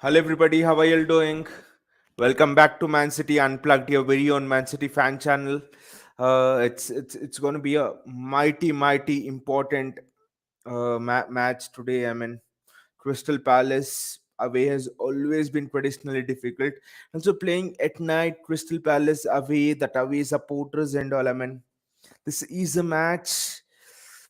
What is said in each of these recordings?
Hello, everybody. How are you all doing? Welcome back to Man City Unplugged, your very own Man City fan channel. It's going to be a mighty important match today. I mean, Crystal Palace away has always been traditionally difficult. Also, playing at night, Crystal Palace away, that away supporters and all. I mean, this is a match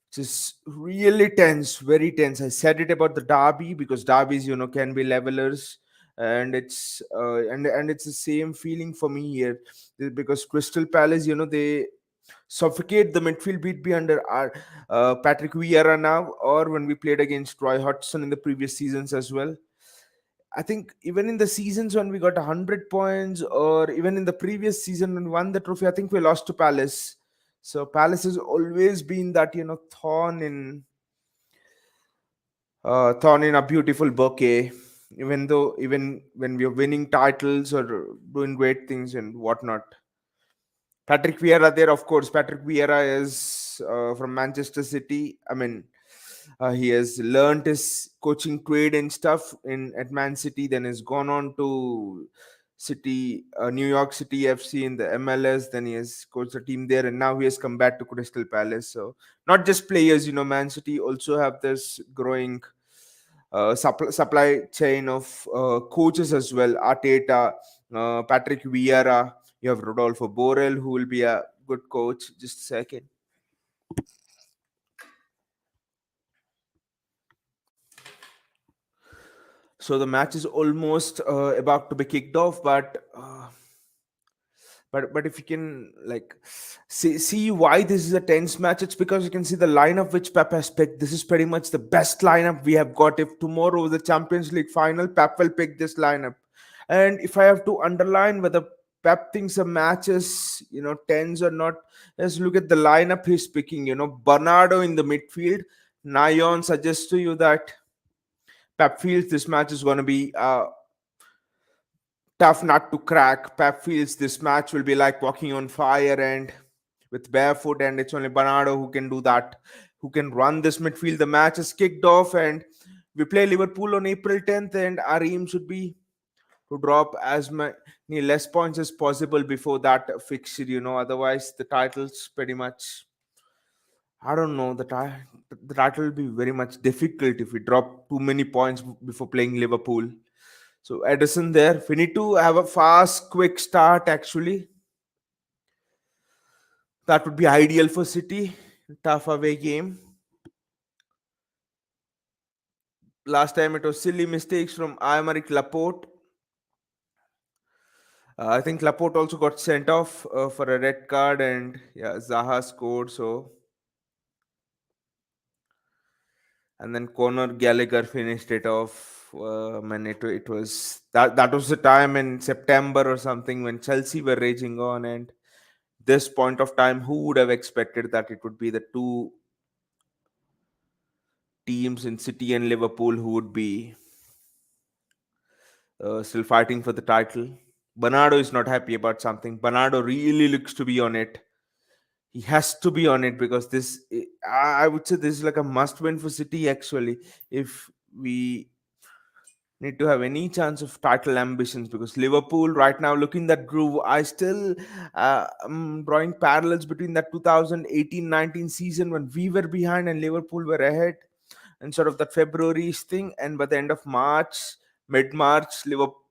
which is really tense, very tense. I said it about the derby because derbies, can be levelers, and it's the same feeling for me here because Crystal Palace, they suffocate the midfield beat be under our Patrick Vieira now, or when we played against Roy Hodgson in the previous seasons as well. I think even in the seasons when we got 100 points, or even in the previous season when we won the trophy, I think we lost to Palace. So Palace has always been that thorn in a beautiful bouquet. Even when we are winning titles or doing great things and whatnot, Patrick Vieira there, of course. Patrick Vieira is from Manchester City. I mean, he has learned his coaching trade and stuff in at Man City. Then has gone on to New York City FC in the MLS. Then he has coached the team there, and now he has come back to Crystal Palace. So not just players, Man City also have this growing supply chain of coaches as well. Arteta, Patrick Vieira. You have Rodolfo Borrell, who will be a good coach. Just a second. So the match is almost about to be kicked off, but if you can like see why this is a tense match, it's because you can see the lineup which Pep has picked. This is pretty much the best lineup we have got. If tomorrow is the Champions League final, Pep will pick this lineup. And if I have to underline whether Pep thinks a match is tense or not, let's look at the lineup he's picking. Bernardo in the midfield. Nayon suggests to you that Pep feels this match is going to be tough nut to crack. Pep feels this match will be like walking on fire and with barefoot, and it's only Bernardo who can do that, who can run this midfield. The match is kicked off, and we play Liverpool on April 10th, and our aim should be to drop as many less points as possible before that fixture. Otherwise the title's pretty much. I don't know. The title will be very much difficult if we drop too many points before playing Liverpool. So Edison there. We need to have a fast, quick start actually. That would be ideal for City. Tough away game. Last time it was silly mistakes from Aymeric Laporte. I think Laporte also got sent off for a red card, and yeah, Zaha scored. So, and then Conor Gallagher finished it off. And it was that was the time in September or something when Chelsea were raging on, and this point of time, who would have expected that it would be the two teams in City and Liverpool who would be still fighting for the title? Bernardo is not happy about something. Bernardo really looks to be on it. He has to be on it because I would say this is like a must win for City actually. If we need to have any chance of title ambitions, because Liverpool right now looking that groove, I still am drawing parallels between that 2018-19 season when we were behind and Liverpool were ahead, and sort of that February thing, and by the end of March, mid-March,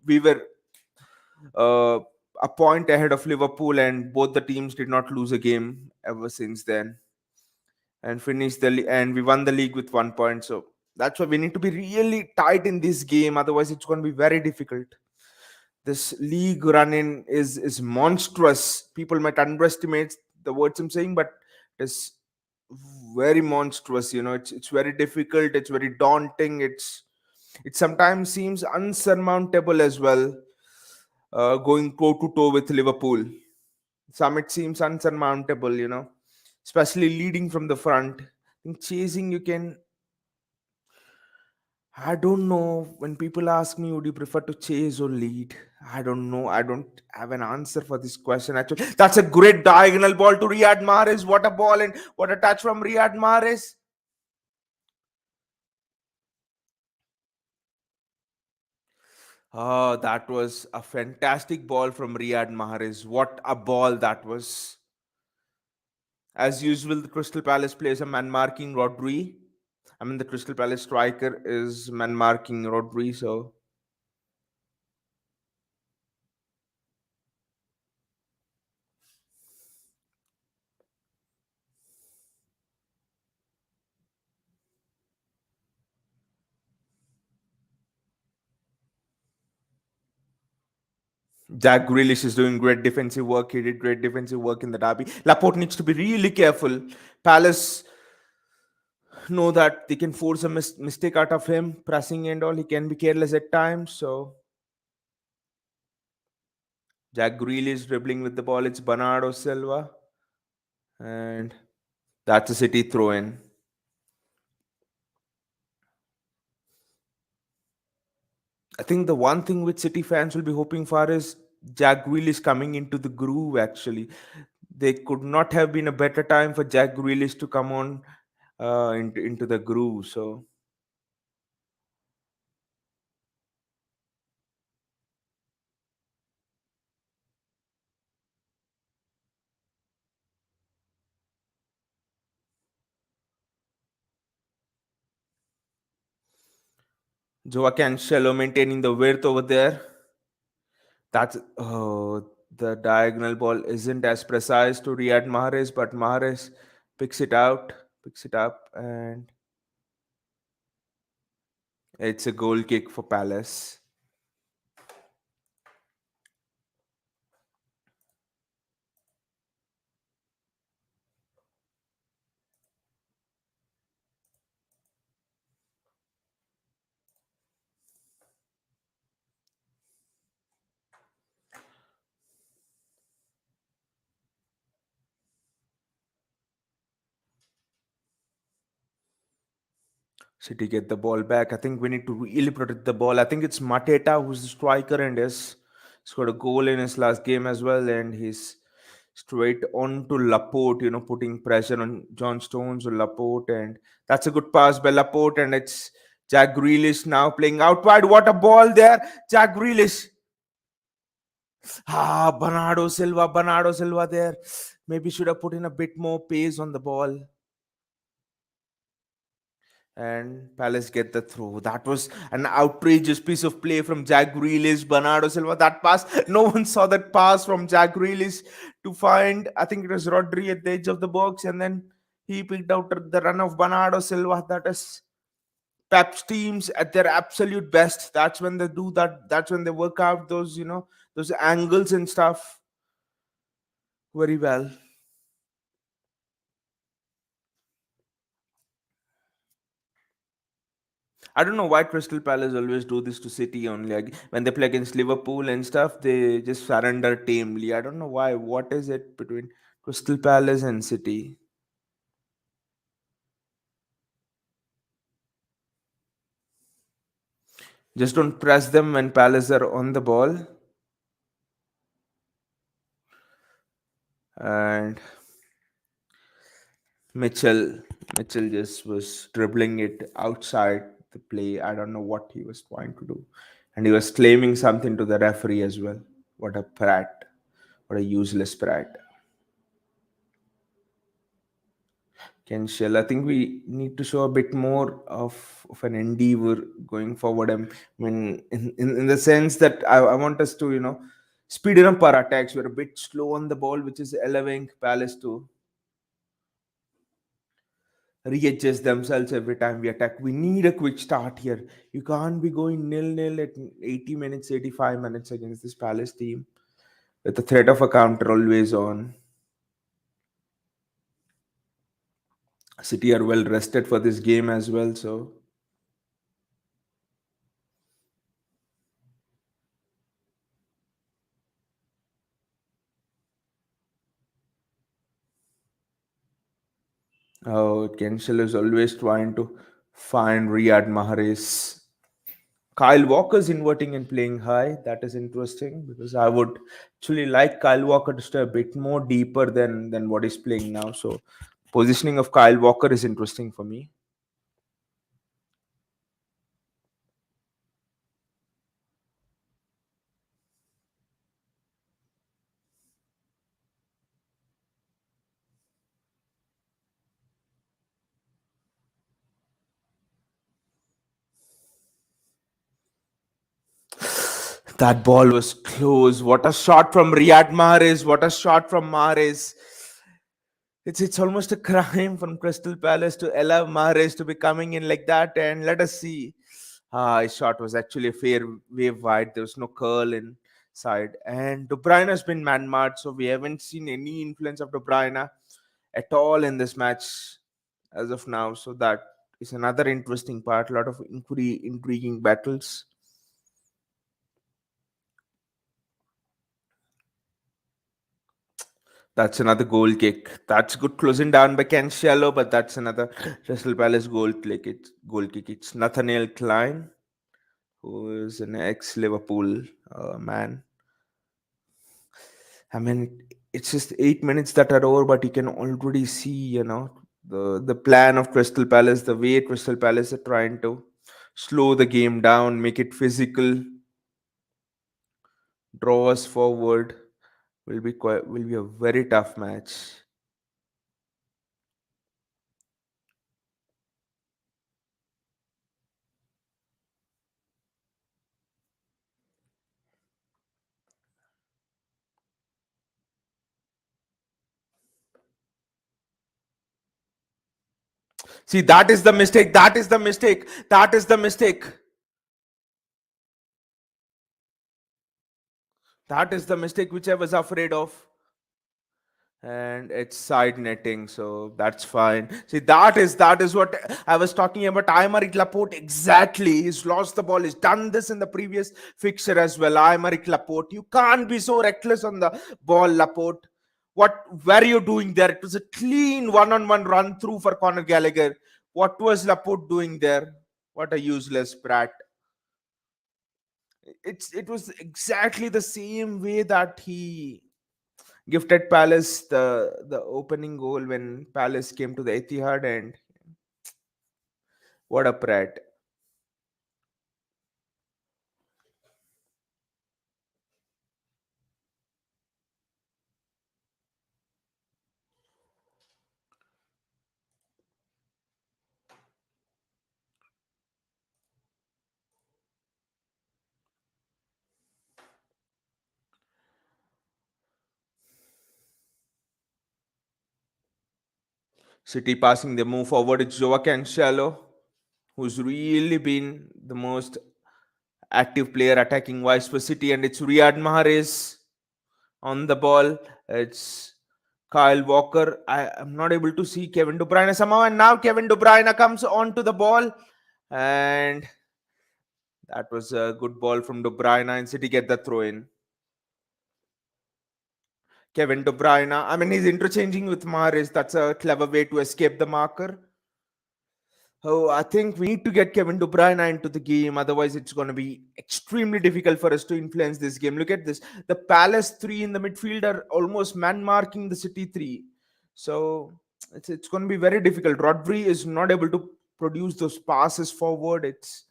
we were uh, a point ahead of Liverpool, and both the teams did not lose a game ever since then, and and we won the league with 1 point. So that's why we need to be really tight in this game. Otherwise, it's going to be very difficult. This league run-in is monstrous. People might underestimate the words I'm saying, but it's very monstrous. It's very difficult. It's very daunting. It sometimes seems unsurmountable as well. Going toe to toe with Liverpool, some it seems unsurmountable. Especially leading from the front. In chasing, you can. I don't know. When people ask me, would you prefer to chase or lead? I don't know. I don't have an answer for this question. Actually, that's a great diagonal ball to Riyad Mahrez. What a ball, and what a touch from Riyad Mahrez. Oh, that was a fantastic ball from Riyad Mahrez. What a ball that was. As usual, the Crystal Palace plays a man marking Rodri. I mean, the Crystal Palace striker is man marking Rodri, so Jack Grealish is doing great defensive work. He did great defensive work in the derby. Laporte needs to be really careful. Palace know that they can force a mistake out of him, pressing and all. He can be careless at times. So Jack Grealish dribbling with the ball. It's Bernardo Silva, and that's a City throw in. I think the one thing which City fans will be hoping for is Jack Grealish coming into the groove. Actually, they could not have been a better time for Jack Grealish to come on into the groove. Joao Cancelo maintaining the width over there. That's the diagonal ball isn't as precise to Riyad Mahrez, but Mahrez picks it out, picks it up, and it's a goal kick for Palace. City get the ball back. I think we need to really protect the ball. I think it's Mateta who's the striker and has scored a goal in his last game as well, and he's straight on to Laporte, putting pressure on John Stones or Laporte, and that's a good pass by Laporte, and it's Jack Grealish now playing out wide. What a ball there, Jack Grealish. Bernardo Silva there. Maybe should have put in a bit more pace on the ball. And Palace get the throw. That was an outrageous piece of play from Jack Grealish, Bernardo Silva. That pass, no one saw that pass from Jack Grealish to find, I think it was Rodri at the edge of the box, and then he picked out the run of Bernardo Silva. That is Pep's teams at their absolute best. That's when they do that. That's when they work out those angles and stuff very well. I don't know why Crystal Palace always do this to City only. Like when they play against Liverpool and stuff, they just surrender tamely. I don't know why. What is it between Crystal Palace and City? Just don't press them when Palace are on the ball. And Mitchell, Mitchell just was dribbling it outside the play. I don't know what he was trying to do, and he was claiming something to the referee as well. What a prat! What a useless prat! Kenshell. I think we need to show a bit more of an endeavor going forward. I mean, in the sense that I want us to, speed up our attacks. We're a bit slow on the ball, which is allowing Palace to readjust themselves every time we attack. We need a quick start here. You can't be going nil-nil at 80 minutes, 85 minutes against this Palace team with the threat of a counter always on. City are well rested for this game as well, so oh, Kenshel is always trying to find Riyad Mahrez. Kyle Walker's inverting and playing high. That is interesting because I would actually like Kyle Walker to stay a bit more deeper than what he's playing now. So positioning of Kyle Walker is interesting for me. That ball was close. What a shot from Riyad Mahrez. What a shot from Mahrez. It's almost a crime from Crystal Palace to allow Mahrez to be coming in like that. And let us see. His shot was actually a fair wave wide. There was no curl inside. And De Bruyne has been man-marked, so we haven't seen any influence of De Bruyne at all in this match as of now. So that is another interesting part. A lot of intriguing battles. That's another goal kick. That's good closing down by Cancelo, but that's another Crystal Palace goal kick. It's Nathaniel Klein, who is an ex-Liverpool man. I mean, it's just 8 minutes that are over, but you can already see, the plan of Crystal Palace, the way Crystal Palace are trying to slow the game down, make it physical, draw us forward. Will be a very tough match. See, that is the mistake. That is the mistake. That is the mistake. That is the mistake which I was afraid of. And it's side netting, so that's fine. See, that is what I was talking about. Aymeric Laporte, exactly. He's lost the ball. He's done this in the previous fixture as well. Aymeric Laporte, you can't be so reckless on the ball, Laporte. What were you doing there? It was a clean one-on-one run through for Conor Gallagher. What was Laporte doing there? What a useless brat. It was exactly the same way that he gifted Palace the opening goal when Palace came to the Etihad, and what a prat. City passing the move forward. It's Joao Cancelo, who's really been the most active player attacking wise for City, and it's Riyad Mahrez on the ball. It's Kyle Walker. I am not able to see Kevin De Bruyne somehow, and now Kevin De Bruyne comes onto the ball, and that was a good ball from De Bruyne, and City get the throw in. Kevin De Bruyne. I mean, he's interchanging with Mahrez. That's a clever way to escape the marker. Oh, I think we need to get Kevin De Bruyne into the game. Otherwise, it's going to be extremely difficult for us to influence this game. Look at this. The Palace three in the midfield are almost man marking the City three. So it's going to be very difficult. Rodri is not able to produce those passes forward. It's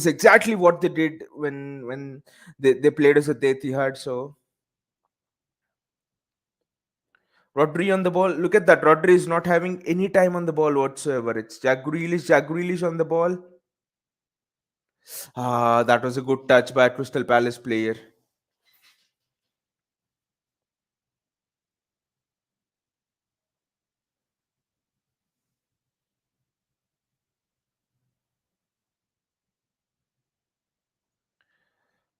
exactly what they did when they played us at the Etihad. So Rodri on the ball. Look at that. Rodri is not having any time on the ball whatsoever. It's Jack Grealish on the ball. Ah, that was a good touch by a Crystal Palace player.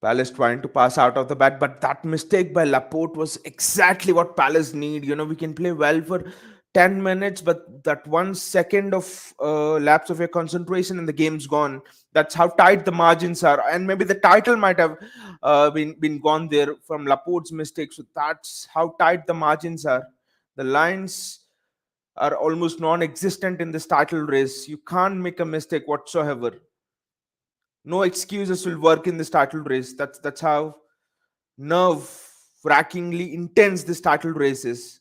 Palace trying to pass out of the bat, but that mistake by Laporte was exactly what Palace need. We can play well for 10 minutes, but that 1 second of lapse of your concentration and the game's gone. That's how tight the margins are. And maybe the title might have been gone there from Laporte's mistake. So that's how tight the margins are. The lines are almost non-existent in this title race. You can't make a mistake whatsoever. No excuses will work in this title race. That's how nerve wrackingly intense this title race is.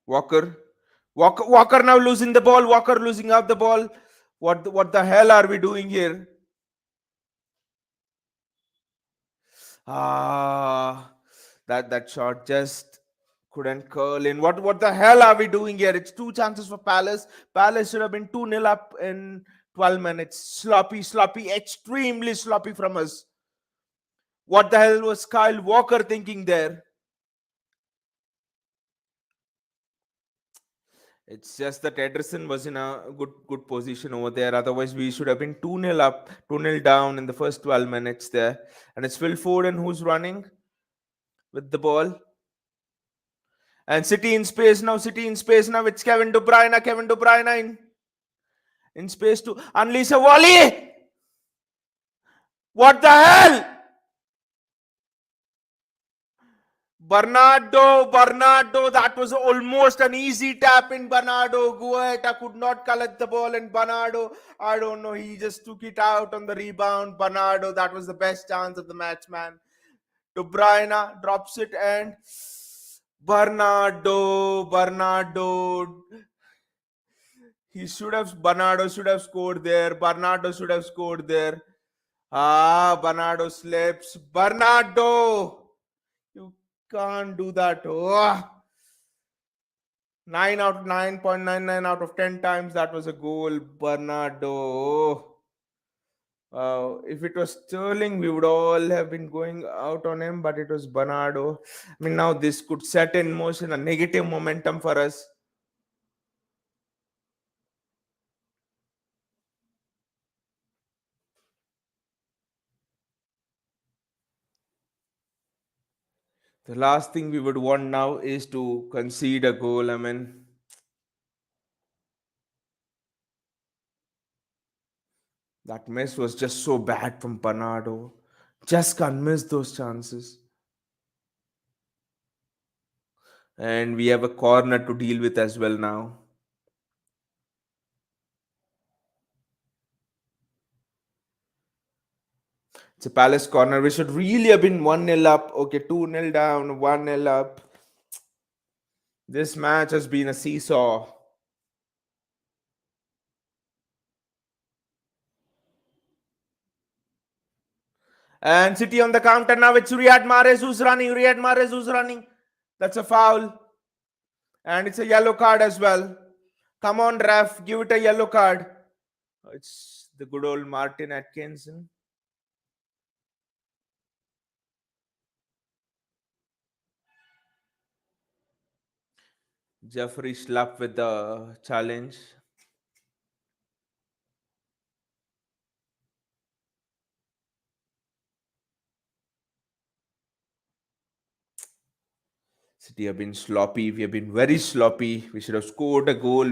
Walker, Walker now losing the ball. Walker losing out the ball. What the hell are we doing here? Ah, that shot just Couldn't curl in. What the hell are we doing here? It's two chances for Palace. Palace should have been 2-0 up in 12 minutes. Sloppy, sloppy, extremely sloppy from us. What the hell was Kyle Walker thinking there? It's just that Ederson was in a good position over there. Otherwise, we should have been 2-0 up, 2-0 down in the first 12 minutes there. And it's Phil Foden who's running with the ball. And City in space now, City in space now. It's Kevin De Bruyne, Kevin De Bruyne in space to unleash a volley. What the hell? Bernardo, that was almost an easy tap in Bernardo. Guaita could not collect the ball, and Bernardo, I don't know, he just took it out on the rebound. Bernardo, that was the best chance of the match, man. De Bruyne drops it, and Bernardo, Bernardo should have scored there. Bernardo should have scored there. Bernardo slips. Bernardo, you can't do that. 9 out of 10 times that was a goal. Bernardo. If it was Sterling, we would all have been going out on him, but it was Bernardo. I mean, now this could set in motion a negative momentum for us. The last thing we would want now is to concede a goal. I mean, that miss was just so bad from Bernardo. Just can't miss those chances. And we have a corner to deal with as well now. It's a Palace corner. We should really have been 1-0 up. Okay, 2-0 down, 1-0 up. This match has been a seesaw. And City on the counter now. It's Riyad Mahrez who's running. Riyad Mahrez who's running. That's a foul. And it's a yellow card as well. Come on, ref. Give it a yellow card. It's the good old Martin Atkinson. Jeffrey Schlupp with the challenge. City have been sloppy. We have been very sloppy. We should have scored a goal.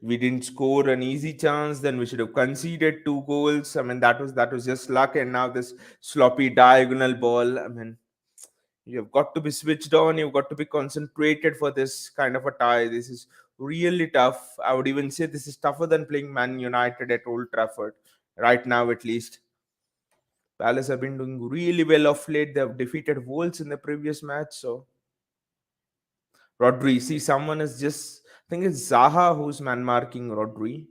We didn't score an easy chance. Then we should have conceded 2 goals. I mean, that was just luck. And now this sloppy diagonal ball. I mean, you've got to be switched on. You've got to be concentrated for this kind of a tie. This is really tough. I would even say this is tougher than playing Man United at Old Trafford right now, at least. Palace have been doing really well of late. They have defeated Wolves in the previous match. So Rodri, see, someone is just. I think it's Zaha who's man marking Rodri,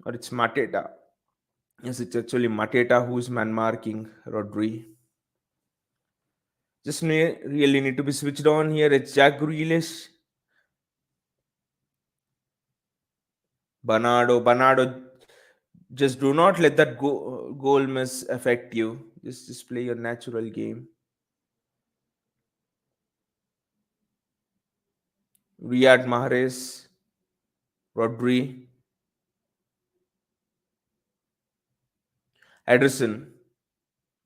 or it's Mateta. Yes, it's actually Mateta who's man marking Rodri. Really need to be switched on here. It's Jack Grealish. Bernardo, just do not let that goal miss affect you. Just play your natural game. Riyad Mahrez, Rodri, Ederson.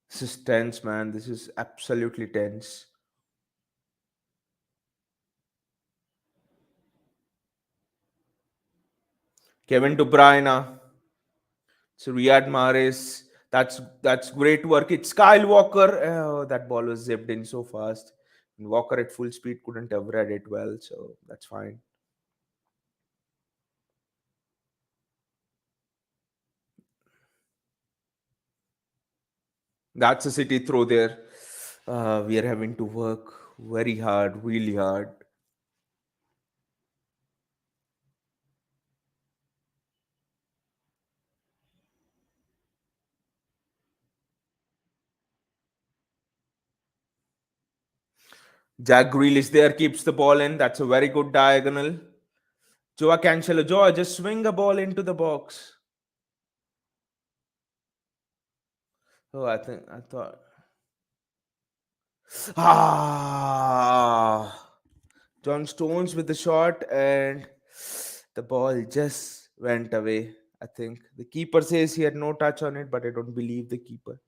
This is tense, man. This is absolutely tense. Kevin De Bruyne. So Riyad Mahrez. That's great work. It's Kyle Walker. Oh, that ball was zipped in so fast. And Walker at full speed couldn't have read it well, so that's fine. That's a City throw there. We are having to work very hard, really hard. Jack Grealish there keeps the ball in. That's a very good diagonal. Joa Cancelo. Joa, just swing a ball into the box. Oh, I thought. Ah, John Stones with the shot, and the ball just went away. I think the keeper says he had no touch on it, but I don't believe the keeper.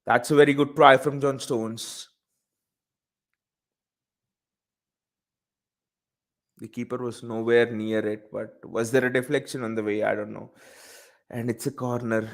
That's a very good try from John Stones. The keeper was nowhere near it, but was there a deflection on the way? I don't know. And it's a corner.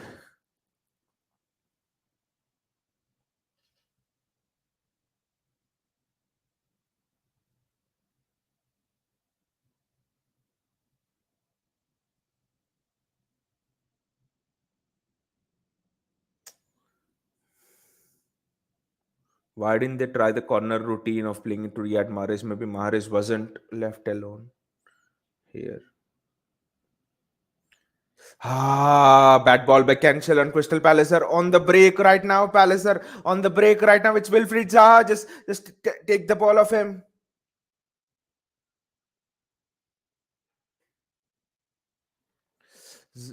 Why didn't they try the corner routine of playing into Riyad Mahrez? Maybe Mahrez wasn't left alone here. Ah, bad ball by Cancel and Crystal Palace are on the break right now. Palace are on the break right now. It's Wilfried Zaha. Just take the ball off him.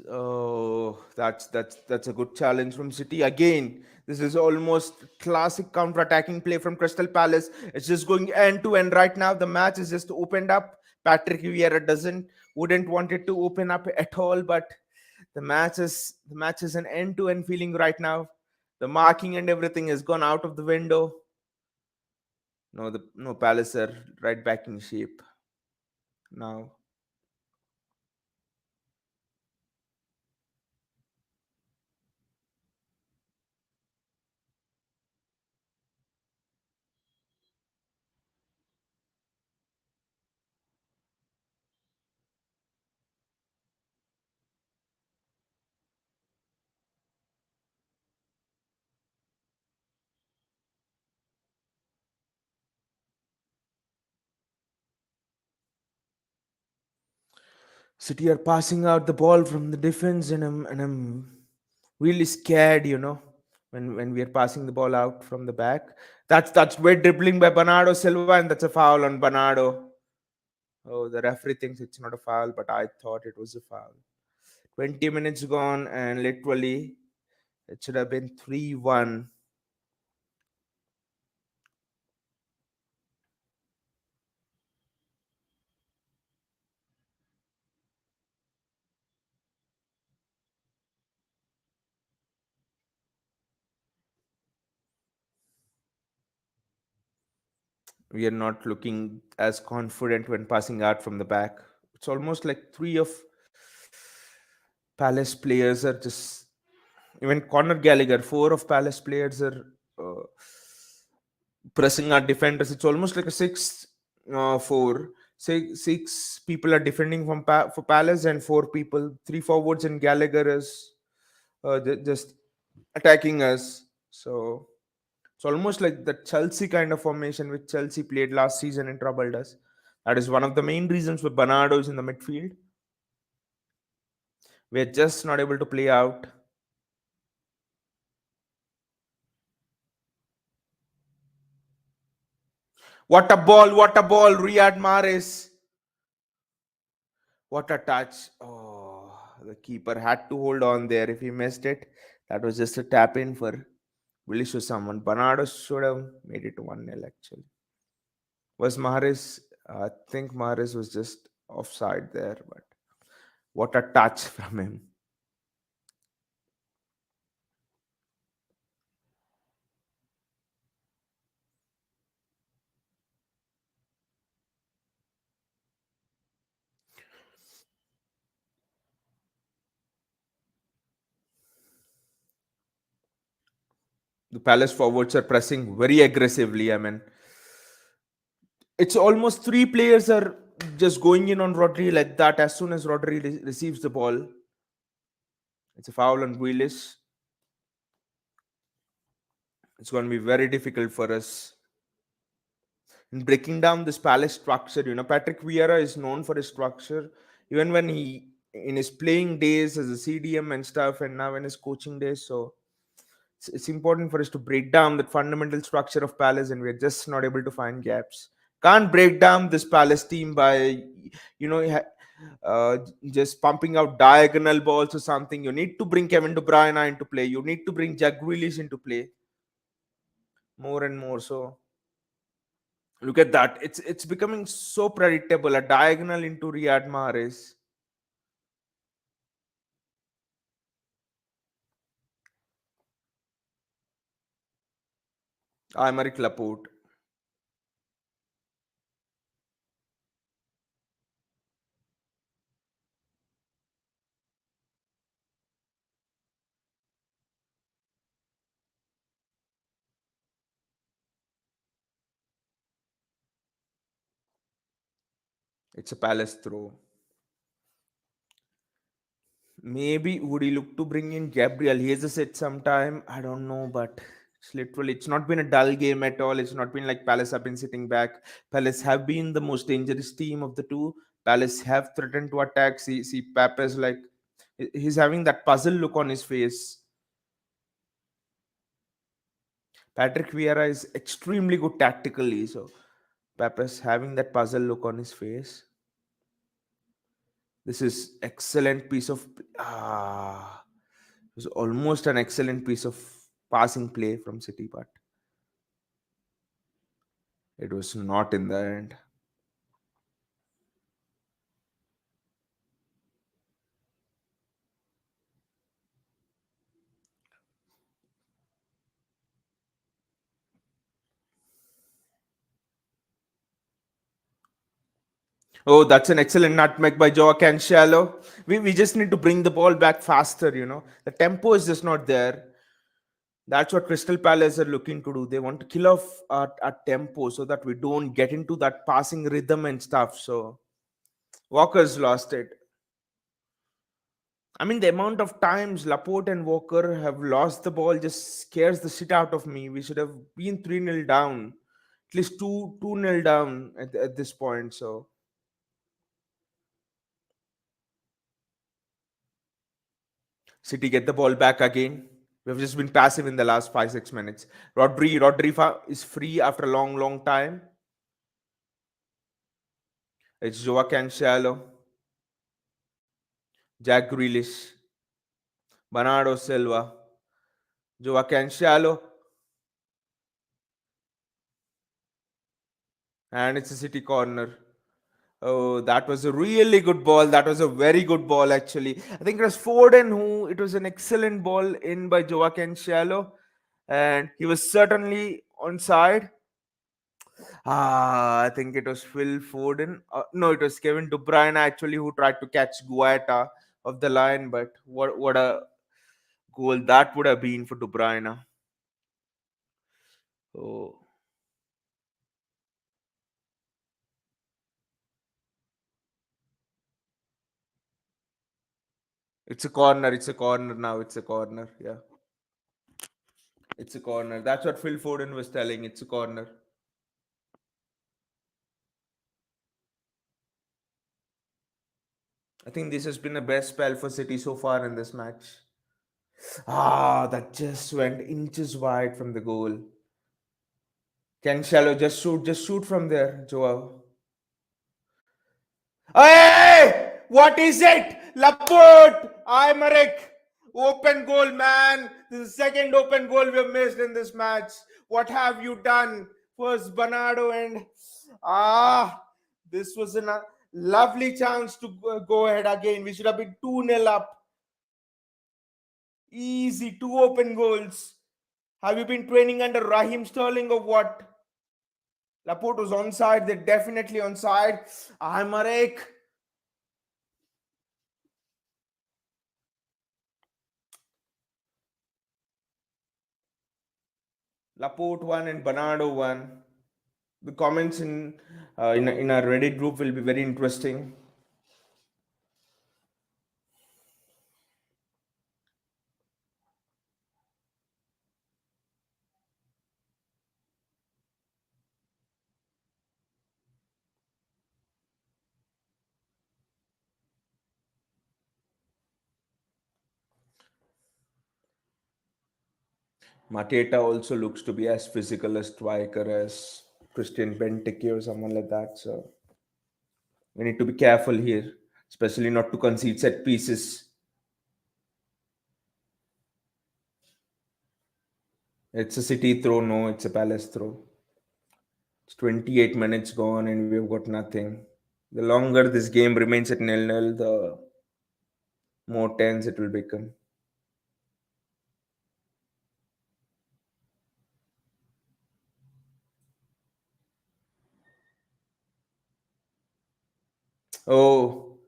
Oh, that's a good challenge from City again. This is almost classic counter-attacking play from Crystal Palace. It's just going end to end right now. The match is just opened up. Patrick Vieira doesn't wouldn't want it to open up at all, but the match is an end to end feeling right now. The marking and everything has gone out of the window. No Palace are right back in shape now. City are passing out the ball from the defense, and I'm really scared, when we are passing the ball out from the back. That's way dribbling by Bernardo Silva, and that's a foul on Bernardo. Oh, the referee thinks it's not a foul, but I thought it was a foul. 20 minutes gone, and literally it should have been 3-1. We are not looking as confident when passing out from the back. It's almost like three of Palace players are just, even Conor Gallagher, four of Palace players are pressing our defenders. It's almost like a 6-4. Six people are defending for Palace, and four people, three forwards, and Gallagher is just attacking us. So it's almost like the Chelsea kind of formation which Chelsea played last season and troubled us. That is one of the main reasons why Bernardo is in the midfield. We're just not able to play out. What a ball! What a ball! Riyad Mahrez. What a touch. Oh, the keeper had to hold on there. If he missed it, that was just a tap in for Willis or someone. Bernardo should have made it 1-0 actually. Was Mahrez? I think Mahrez was just offside there, but what a touch from him. The Palace forwards are pressing very aggressively. I mean, it's almost three players are just going in on Rodri like that. As soon as Rodri receives the ball, it's a foul on Grealish. It's going to be very difficult for us in breaking down this Palace structure. Patrick Vieira is known for his structure, even when in his playing days as a CDM and stuff, and now in his coaching days. So It's important for us to break down that fundamental structure of Palace, and we're just not able to find gaps. Can't break down this Palace team by, you know, just pumping out diagonal balls or something. You need to bring Kevin De Bruyne into play. You need to bring Jack Grealish into play more and more. So look at that. It's becoming so predictable. A diagonal into Riyad Mahrez. Aymeric Laporte. It's a Palace throw. Maybe would he look to bring in Gabriel? He has said sometime. I don't know, but it's not been a dull game at all. It's not been like Palace have been sitting back. Palace have been the most dangerous team of the two. Palace have threatened to attack. See, Pepe's like he's having that puzzle look on his face. Patrick Vieira is extremely good tactically, so Pepe's having that puzzle look on his face. This is excellent piece of it was almost an excellent piece of passing play from City, but it was not in the end. Oh, that's an excellent nutmeg by Joao Cancelo. We just need to bring the ball back faster, you know. The tempo is just not there. That's what Crystal Palace are looking to do. They want to kill off our tempo so that we don't get into that passing rhythm and stuff. So Walker's lost it. I mean, the amount of times Laporte and Walker have lost the ball just scares the shit out of me. We should have been 3-0 down, at least 2-0 down at this point. So City get the ball back again. We've just been passive in the last 5-6 minutes. Rodri is free after a long time. It's Joao Cancelo, Jack Grealish, Bernardo Silva, Joao Cancelo, and it's a City corner. Oh, that was a really good ball. That was a very good ball, actually. I think it was Foden who, it was an excellent ball in by Joao Cancelo, and he was certainly onside. I think it was Phil Foden. No, it was Kevin De Bruyne actually who tried to catch Guaita of the line, but what a goal that would have been for De Bruyne. Oh, it's a corner. It's a corner now. It's a corner. Yeah, it's a corner. That's what Phil Foden was telling. It's a corner. I think this has been the best spell for City so far in this match. That just went inches wide from the goal. Cancelo, just shoot from there, Joao. Hey! What is it? Laporte! Aymeric! Open goal, man. This is the second open goal we've missed in this match. What have you done? First Bernardo and ah, this was a lovely chance to go ahead again. We should have been 2-0 up. Easy, two open goals. Have you been training under Raheem Sterling or what? Laporte was onside. They're definitely onside. Aymeric. Laporte won and Bernardo won. The comments in our Reddit group will be very interesting. Mateta also looks to be as physical a striker as Christian Benteke or someone like that. So we need to be careful here, especially not to concede set pieces. It's a City throw, no, it's a Palace throw. It's 28 minutes gone and we've got nothing. The longer this game remains at nil-nil, the more tense it will become. Oh,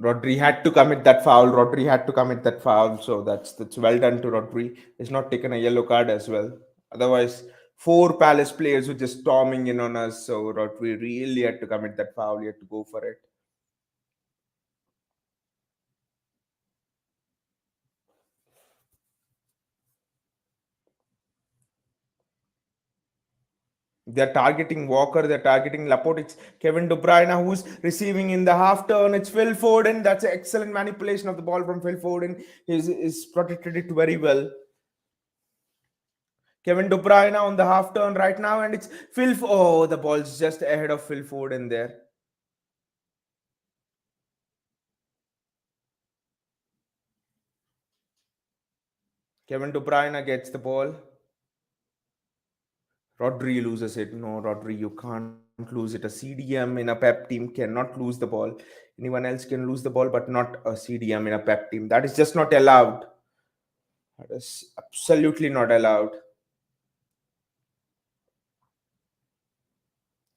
Rodri had to commit that foul. Rodri had to commit that foul. So that's well done to Rodri. He's not taken a yellow card as well. Otherwise, four Palace players were just storming in on us. So Rodri really had to commit that foul. He had to go for it. They're targeting Walker. They're targeting Laporte. It's Kevin De Bruyne who's receiving in the half turn. It's Phil Foden. That's an excellent manipulation of the ball from Phil Foden. He's protected it very well. Kevin De Bruyne on the half turn right now, and it's Oh, the ball's just ahead of Phil Foden there. Kevin De Bruyne gets the ball. Rodri loses it. No, Rodri, you can't lose it. A CDM in a Pep team cannot lose the ball. Anyone else can lose the ball, but not a CDM in a Pep team. That is just not allowed. That is absolutely not allowed.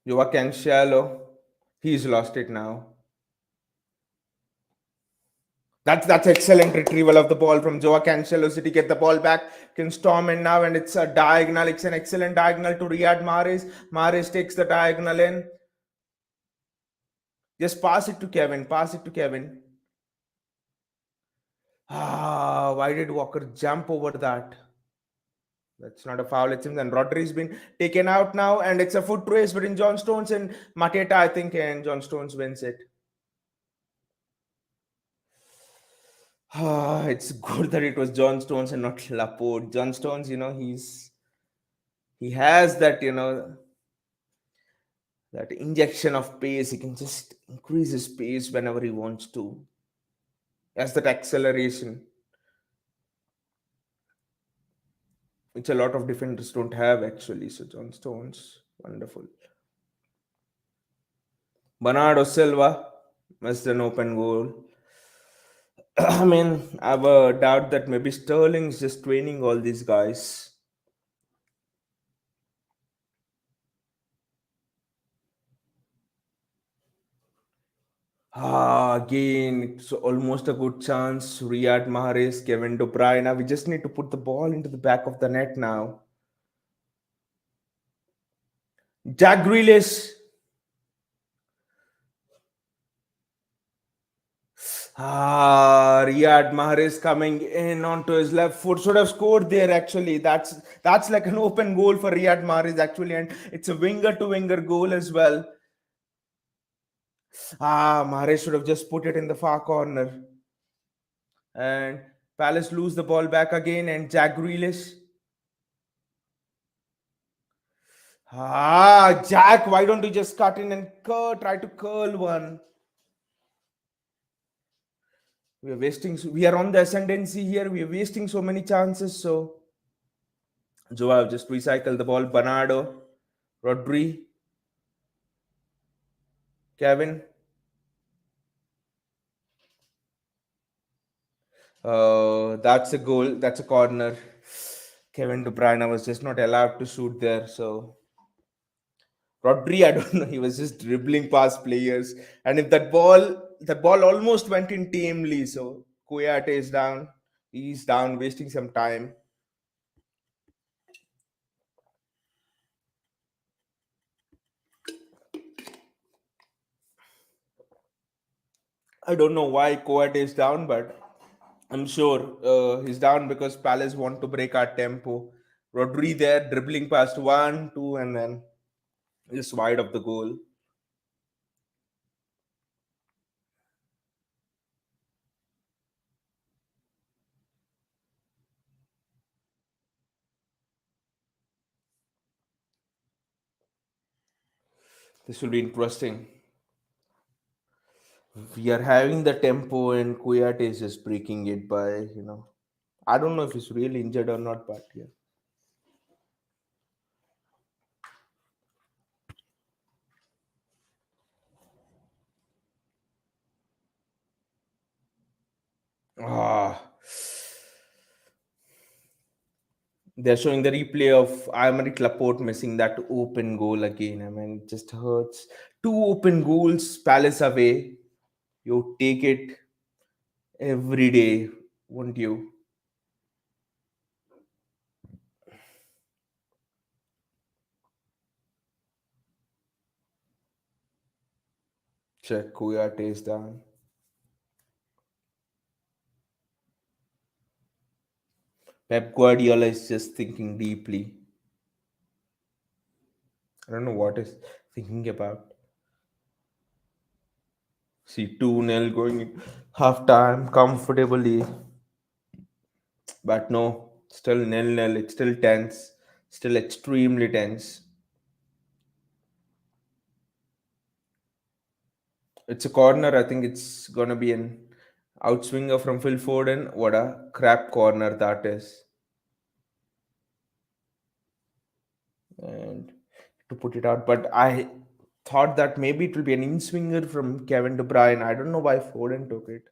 Joao Cancelo, he's lost it now. That's excellent retrieval of the ball from Joao Cancelo. City get the ball back, can storm in now, and it's a diagonal. It's an excellent diagonal to Riyad Mahrez. Mahrez takes the diagonal in. Just pass it to Kevin. Pass it to Kevin. Ah, why did Walker jump over that? That's not a foul. It seems. And Rodri's been taken out now, and it's a foot race between John Stones and Mateta, I think, and John Stones wins it. Ah, it's good that it was John Stones and not Laporte. John Stones, he has that, that injection of pace. He can just increase his pace whenever he wants to. He has that acceleration, which a lot of defenders don't have actually. So John Stones, wonderful. Bernardo Silva missed an open goal. I mean, I have a doubt that maybe Sterling's just training all these guys. Ah, again, it's almost a good chance. Riyad Mahrez, Kevin De Bruyne. We just need to put the ball into the back of the net now. Jack Grealish. Ah, Riyad Mahrez coming in onto his left foot should have scored there. Actually, that's like an open goal for Riyad Mahrez actually, and it's a winger to winger goal as well. Ah, Mahrez should have just put it in the far corner, and Palace lose the ball back again, and Jack Grealish. Ah, Jack, why don't you just cut in and try to curl one? We are on the ascendancy here. We are wasting so many chances. So, Joao just recycle the ball. Bernardo, Rodri, Kevin. That's a goal. That's a corner. Kevin De Bruyne was just not allowed to shoot there. So, Rodri, I don't know. He was just dribbling past players. And if that ball almost went in tamely. So, Kouyaté is down. He's down, wasting some time. I don't know why Coat is down, but I'm sure he's down because Palace want to break our tempo. Rodri there dribbling past one, two, and then just wide of the goal. This will be interesting. We are having the tempo, and Kuyat is just breaking it by, I don't know if he's really injured or not, but yeah. Ah, they're showing the replay of Aymeric Laporte missing that open goal again. I mean, it just hurts. Two open goals, Palace away. You take it every day, won't you? Check Kuyat is down. Pep Guardiola is just thinking deeply. I don't know what is thinking about. See 2-0 going in half time comfortably. But no, still nil-nil. It's still tense. Still extremely tense. It's a corner. I think it's gonna be an outswinger from Phil Foden. What a crap corner that is. And to put it out, but I thought that maybe it will be an in-swinger from Kevin De Bruyne. I don't know why Foden took it.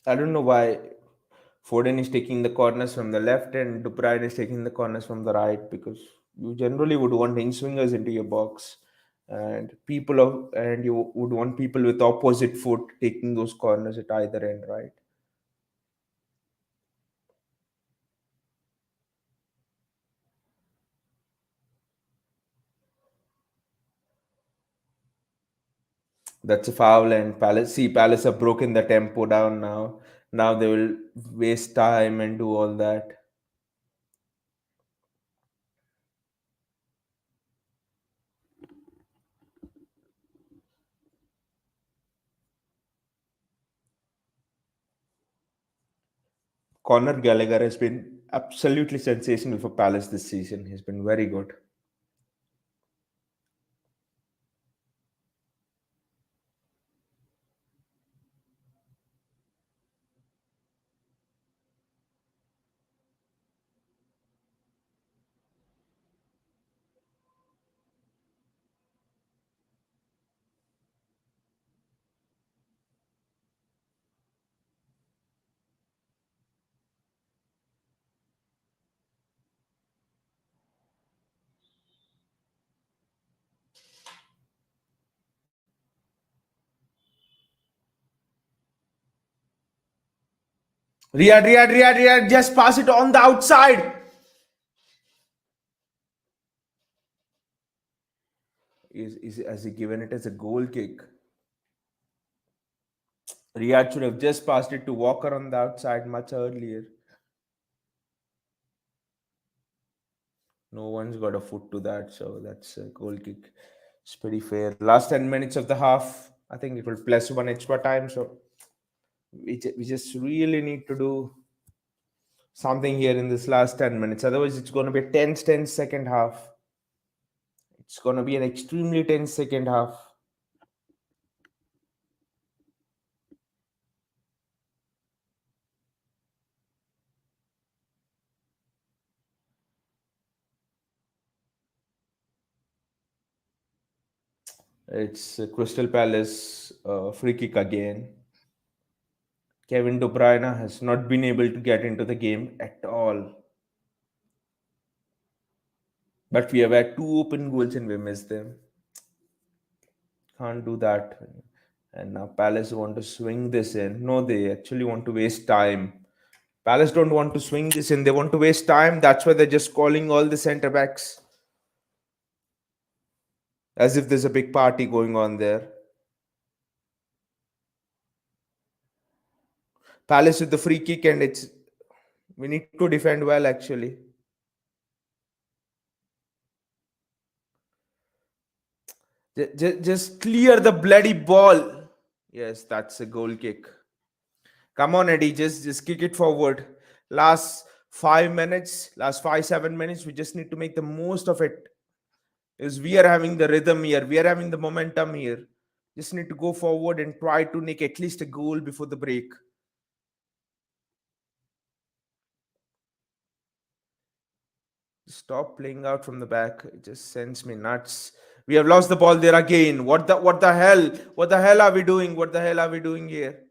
I don't know why Foden is taking the corners from the left and De Bruyne is taking the corners from the right, because you generally would want in swingers into your box, and you would want people with opposite foot taking those corners at either end, right? That's a foul, and Palace have broken the tempo down now. Now they will waste time and do all that. Conor Gallagher has been absolutely sensational for Palace this season. He's been very good. Riyad, just pass it on the outside. Has he given it as a goal kick? Riyad should have just passed it to Walker on the outside much earlier. No one's got a foot to that, so that's a goal kick. It's pretty fair. Last 10 minutes of the half, I think it will plus one extra time, so we just really need to do something here in this last 10 minutes. Otherwise, it's going to be a tense second half. It's going to be an extremely tense second half. It's Crystal Palace free kick again. Kevin De Bruyne has not been able to get into the game at all. But we have had two open goals and we missed them. Can't do that. And now Palace want to swing this in. No, they actually want to waste time. Palace don't want to swing this in. They want to waste time. That's why they're just calling all the centre backs as if there's a big party going on there. Palace with the free kick, and it's we need to defend well actually. Just clear the bloody ball. Yes, that's a goal kick. Come on, Eddie, just kick it forward. Last 5 minutes, last 5, 7 minutes, we just need to make the most of it. Is we are having the rhythm here, we are having the momentum here. Just need to go forward and try to make at least a goal before the break. Stop playing out from the back. It just sends me nuts. We have lost the ball there again. What the hell? What the hell are we doing? What the hell are we doing here?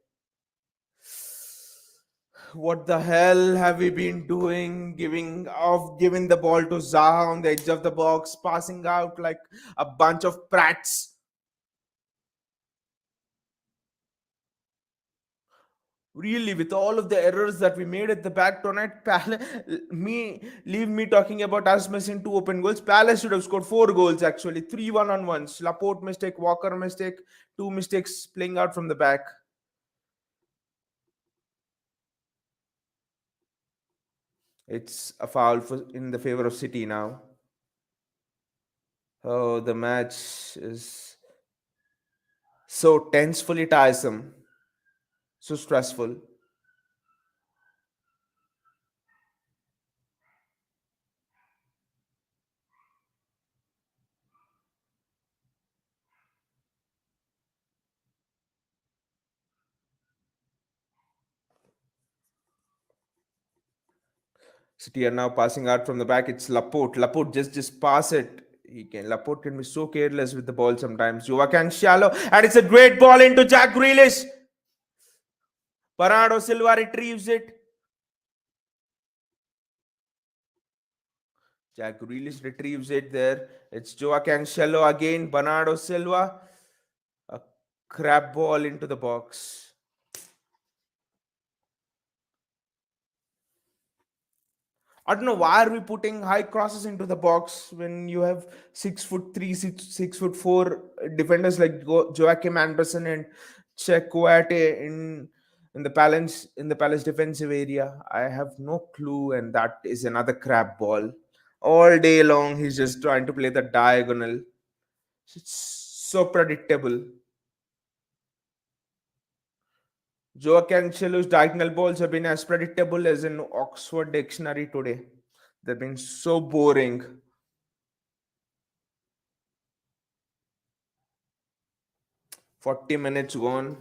What the hell have we been doing? Giving the ball to Zaha on the edge of the box, passing out like a bunch of prats. Really, with all of the errors that we made at the back tonight, me leave me talking about us missing two open goals. Palace should have scored four goals actually, three one-on-ones. Laporte mistake, Walker mistake, two mistakes playing out from the back. It's a foul in the favor of City now. Oh, the match is so tensefully tiresome, so stressful. City are now passing out from the back. It's Laporte. Laporte just pass it. Laporte can be so careless with the ball sometimes. Joaquin shallow, and it's a great ball into Jack Grealish. Bernardo Silva retrieves it. Jack Grealish retrieves it there. It's Joaquin shallow again. Bernardo Silva. A crap ball into the box. I don't know why are we putting high crosses into the box when you have 6'3", 6'4" defenders like Joachim Anderson and Czech Kouyaté in the Palace defensive area. I have no clue, and that is another crap ball. All day long, he's just trying to play the diagonal. It's so predictable. Joe Cancelo's diagonal balls have been as predictable as an Oxford dictionary today. They've been so boring. 40 minutes gone.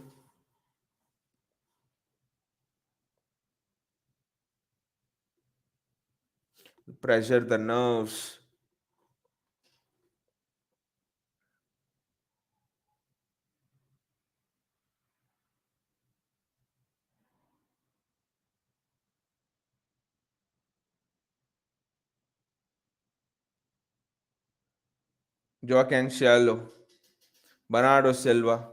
Pressure the nerves. Joe Cancelo. Bernardo Silva.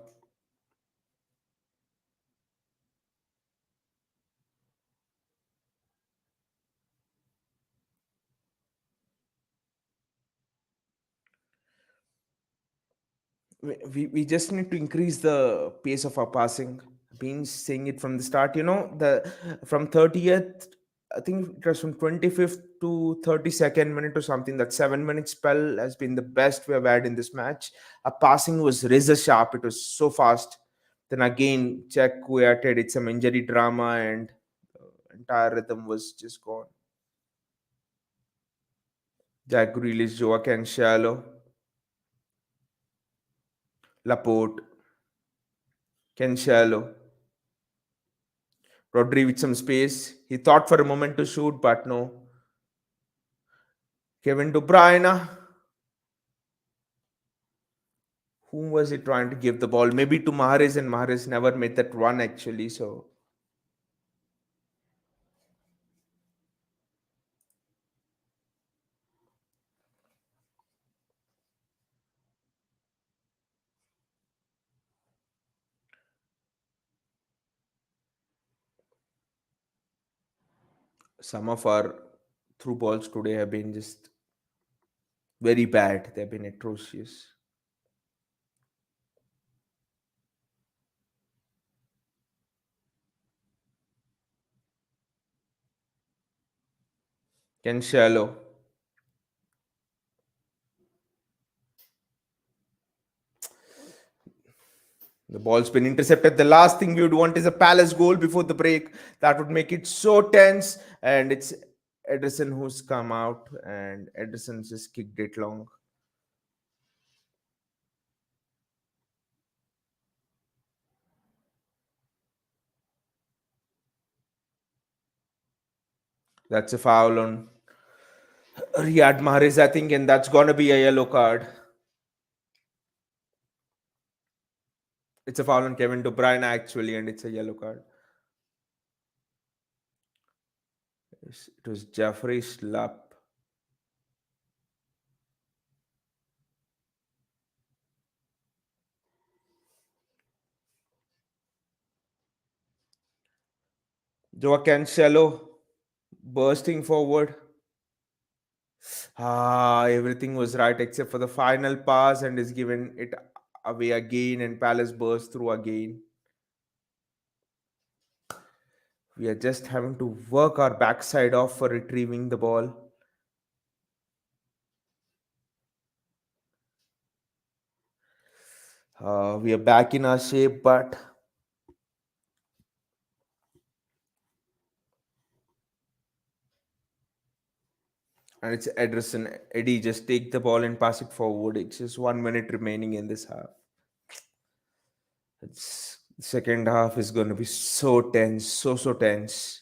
We just need to increase the pace of our passing. Been saying it from the start. The from 30th, I think it was from 25th to 32nd minute or something. That 7 minute spell has been the best we have had in this match. Our passing was razor sharp. It was so fast. Then again, Czech Kouyaté did some injury drama, and the entire rhythm was just gone. Jack Grealish, Joaquin Shallow, Laporte, Ken Shallow. Rodri with some space. He thought for a moment to shoot, but no. Kevin De Bruyne. Whom was he trying to give the ball? Maybe to Mahrez, and Mahrez never made that run actually. So some of our through balls today have been just very bad. They've been atrocious. Ken Shallow. The ball's been intercepted. The last thing we would want is a Palace goal before the break. That would make it so tense, and it's Ederson who's come out, and Ederson just kicked it long. That's a foul on Riyad Mahrez, I think, and that's gonna be a yellow card. It's a foul on Kevin De Bruyne actually, and it's a yellow card. It was Jeffrey Slap. Joao Cancelo bursting forward. Everything was right except for the final pass, and is given it away again, and Palace burst through again. We are just having to work our backside off for retrieving the ball. We are back in our shape, but and it's Ederson. Eddie, just take the ball and pass it forward. It's just 1 minute remaining in this half. It's second half is going to be so tense, so tense.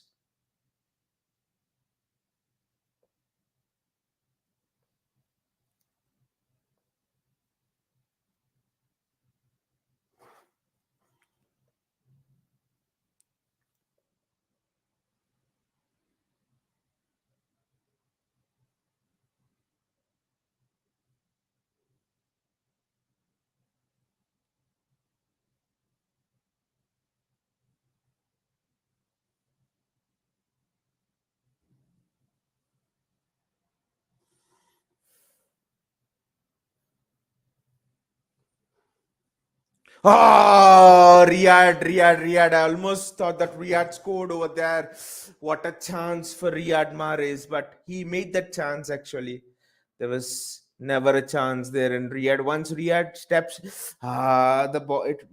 Oh, Riyadh. I almost thought that Riyadh scored over there. What a chance for Riyadh Mahrez, but he made that chance actually. There was never a chance there. And once Riyadh steps, the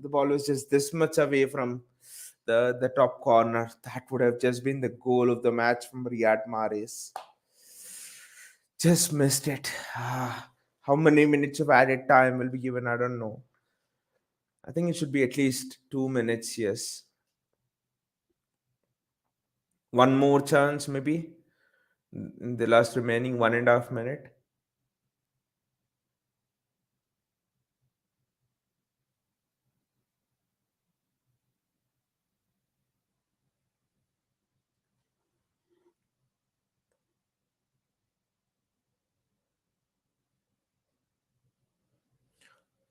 ball was just this much away from the top corner. That would have just been the goal of the match from Riyadh Mahrez. Just missed it. How many minutes of added time will be given? I don't know. I think it should be at least 2 minutes, yes. One more chance, maybe, in the last remaining 1.5 minute.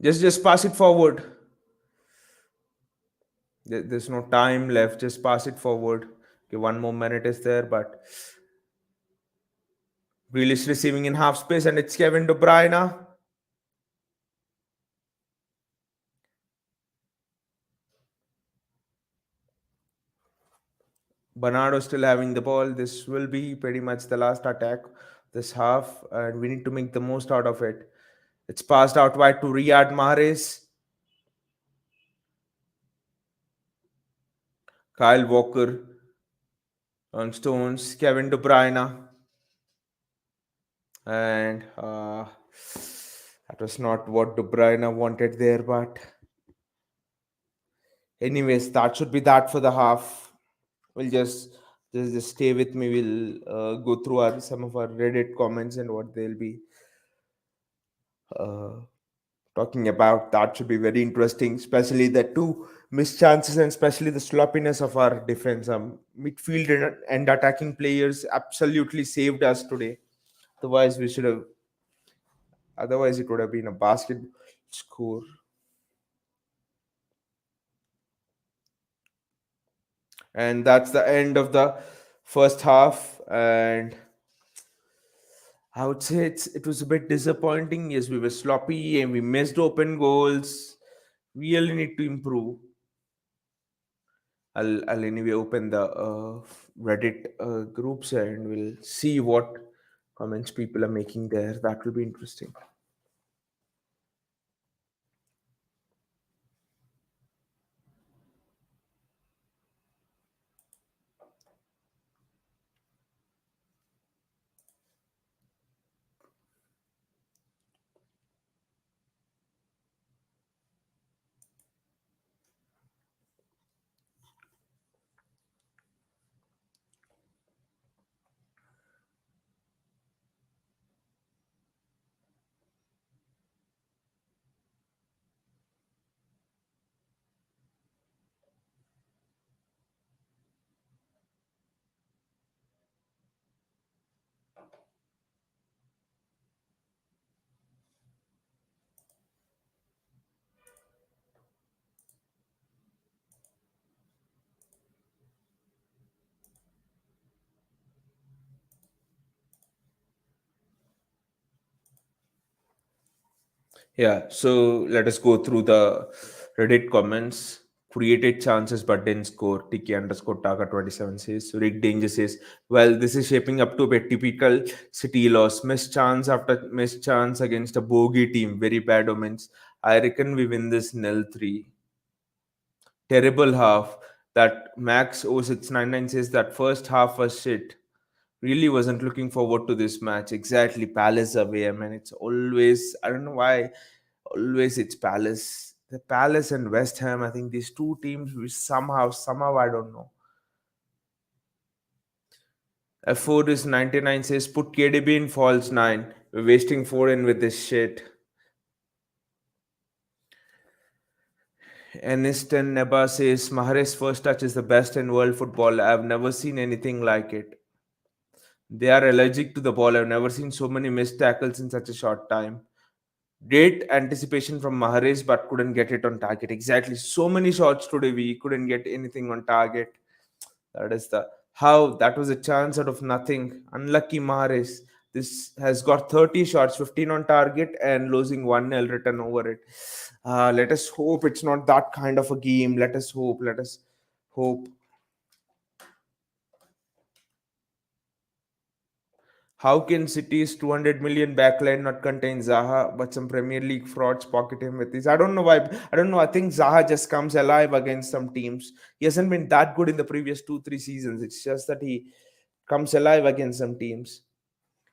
Just pass it forward. There's no time left. Just pass it forward. Okay, 1 more minute is there, but Grealish receiving in half space, and it's Kevin De Bruyne. Bernardo still having the ball. This will be pretty much the last attack this half, and we need to make the most out of it. It's passed out wide to Riyad Mahrez. Kyle Walker on Stones. Kevin De Bruyne. And that was not what De Bruyne wanted there, but anyways, that should be that for the half. We'll just stay with me. We'll go through some of our Reddit comments and what they'll be uh, talking about. That should be very interesting, especially the two missed chances and especially the sloppiness of our defense. Midfield and attacking players absolutely saved us today. Otherwise, we should have. Otherwise, it would have been a basket score. And that's the end of the first half. And I would say it was a bit disappointing. Yes, we were sloppy and we missed open goals. We really need to improve. I'll anyway open the Reddit groups and we'll see what comments people are making there. That will be interesting. Yeah, so let us go through the Reddit comments. Created chances but didn't score. Tiki underscore Taka 27 says. Rick Danger says, well, this is shaping up to be a typical City loss. Missed chance after missed chance against a bogey team. Very bad omens. I reckon we win this nil 3. Terrible half. That Max 0699 says that first half was shit. Really wasn't looking forward to this match. Exactly. Palace away. I mean, it's always, I don't know why. Always it's Palace. The Palace and West Ham, I think these two teams which somehow I don't know. F4 is 99 says put KDB in false 9. We're wasting 4 in with this shit. Aniston Neba says Mahrez's first touch is the best in world football. I've never seen anything like it. They are allergic to the ball. I've never seen so many missed tackles in such a short time. Great anticipation from Mahrez, but couldn't get it on target. Exactly. So many shots today. We couldn't get anything on target. That is the how that was a chance out of nothing. Unlucky Mahrez. This has got 30 shots, 15 on target, and losing 1-0 written over it. Let us hope it's not that kind of a game. Let us hope. Let us hope. How can City's 200 million backline not contain Zaha, but some Premier League frauds pocket him with this? I don't know why. I don't know. I think Zaha just comes alive against some teams. He hasn't been that good in the previous 2-3 seasons. It's just that he comes alive against some teams.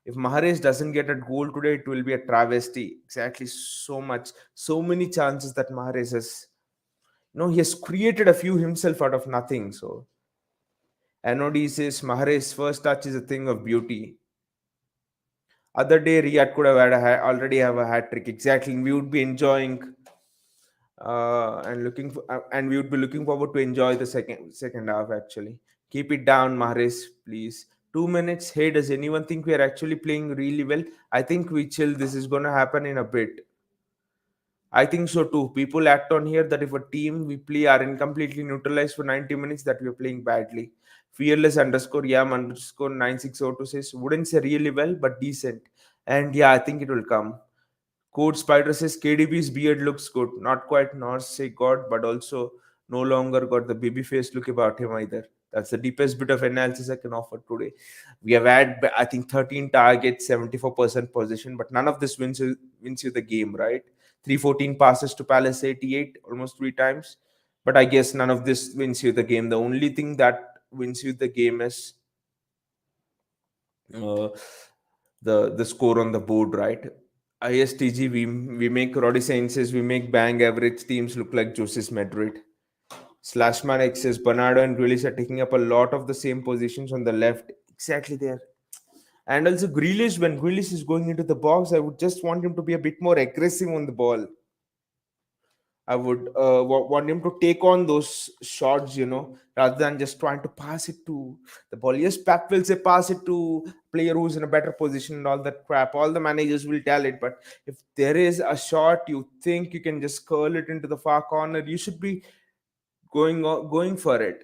If Mahrez doesn't get a goal today, it will be a travesty. Exactly. So much, so many chances that Mahrez has. He has created a few himself out of nothing. So, Anodi says Mahrez's first touch is a thing of beauty. Other day, Riyad could have already have a hat trick. Exactly. We would be enjoying and we would be looking forward to enjoy the second half. Actually, keep it down, Mahrez, please. 2 minutes. Hey, does anyone think we are actually playing really well? I think we chill. This is gonna happen in a bit. I think so too. People act on here that if a team we play are incompletely neutralized for 90 minutes, that we are playing badly. Fearless underscore yam underscore 9602 says, wouldn't say really well, but decent. And yeah, I think it will come. Code Spider says KDB's beard looks good. Not quite Norse say God, but also no longer got the baby face look about him either. That's the deepest bit of analysis I can offer today. We have had, I think, 13 targets, 74% position, but none of this wins you the game, right? 314 passes to Palace 88, almost 3 times. But I guess none of this wins you the game. The only thing that wins you the game is uh, the score on the board, right? ISTG, we make Roddy Saints, we make bang average teams look like Joses Madrid. Slashman X says Bernardo and Grealish are taking up a lot of the same positions on the left. Exactly there. And also Grealish, when Grealish is going into the box, I would just want him to be a bit more aggressive on the ball. I would want him to take on those shots, rather than just trying to pass it to the ball. Yes, Pep will say pass it to player who's in a better position and all that crap. All the managers will tell it, but if there is a shot you think you can just curl it into the far corner, you should be going for it.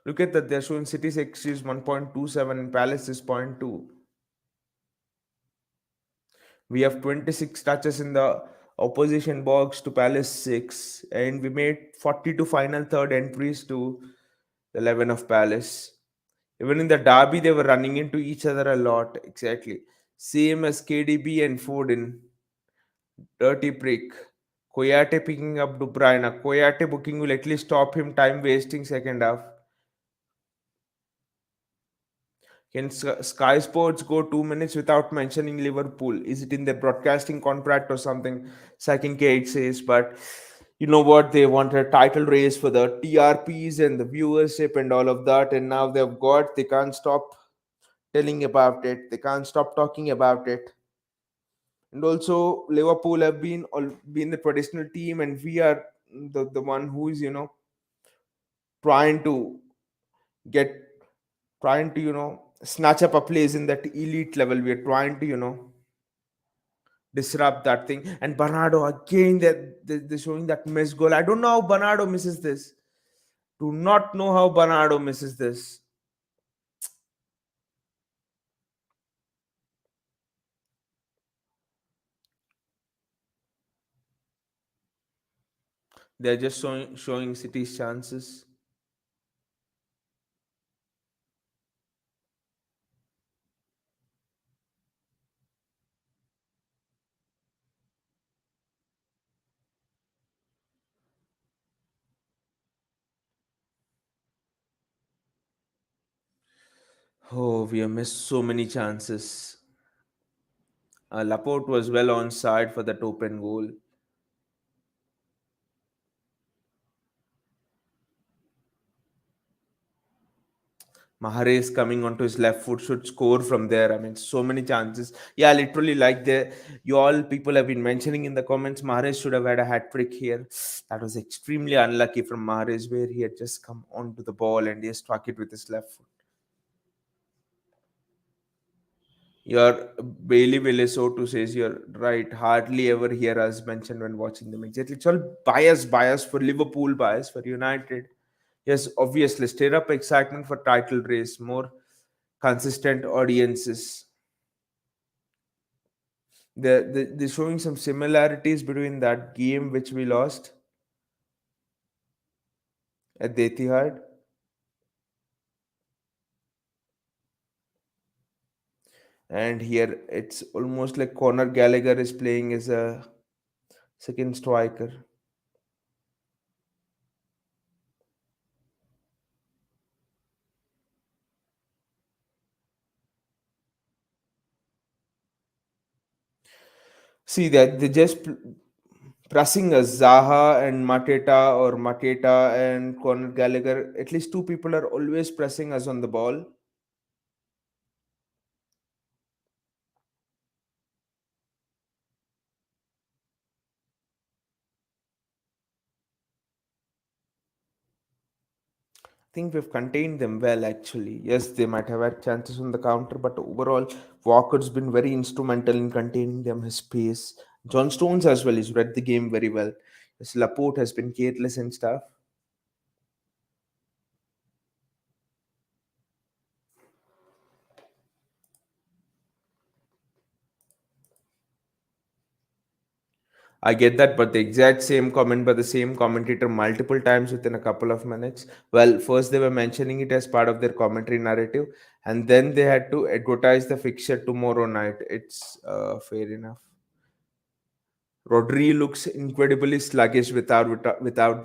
Look at that; they're showing City's X is 1.27 and Palace is 0.2. We have 26 touches in the opposition box to Palace 6, and we made 42 final third entries to the 11 of Palace. Even in the derby, they were running into each other a lot. Exactly. Same as KDB and Foden. Dirty prick. Koyate picking up De Bruyne. Koyate booking will at least stop him time wasting second half. Can Sky Sports go 2 minutes without mentioning Liverpool? Is it in their broadcasting contract or something? Second K says, but you know what? They want a title race for the TRPs and the viewership and all of that, and now they can't stop telling about it. They can't stop talking about it. And also, Liverpool have been the traditional team, and we are the one who is trying to get trying to snatch up a place in that elite level. We are trying to disrupt that thing. And Bernardo again, they're showing that missed goal. I don't know how Bernardo misses this. Do not know how Bernardo misses this. They're just showing City's chances. Oh, we have missed so many chances. Laporte was well on side for that open goal. Mahrez coming onto his left foot should score from there. I mean, so many chances. Yeah, literally, like you all people have been mentioning in the comments, Mahrez should have had a hat trick here. That was extremely unlucky from Mahrez, where he had just come onto the ball and he struck it with his left foot. Your Bailey Villesoto says you're right. Hardly ever hear us mentioned when watching them. Exactly. It's all bias for Liverpool, bias for United. Yes, obviously, stir up excitement for title race, more consistent audiences. They're showing some similarities between that game which we lost at the Etihad, and here it's almost like Conor Gallagher is playing as a second striker. See that they just pressing us Zaha and Mateta, or Mateta and Conor Gallagher. At least two people are always pressing us on the ball. Think we've contained them well, actually. Yes, they might have had chances on the counter, but overall, Walker's been very instrumental in containing them, his pace. John Stones as well, he's read the game very well. Yes, Laporte has been careless and stuff. I get that, but the exact same comment by the same commentator multiple times within a couple of minutes. Well, first they were mentioning it as part of their commentary narrative, and then they had to advertise the fixture tomorrow night. It's fair enough. Rodri looks incredibly sluggish without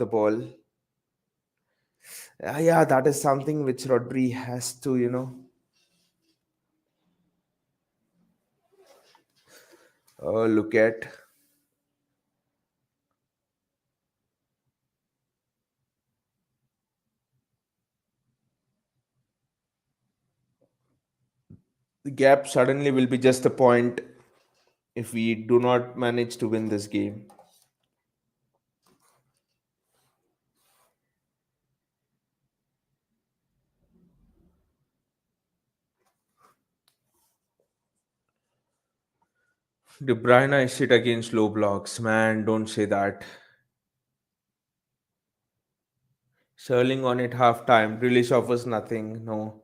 the ball. Yeah, that is something which Rodri has to, look at. The gap suddenly will be just a point if we do not manage to win this game. De Bruyne is shit against low blocks. Man, don't say that. Sterling on it half time. Grealish offers nothing. No.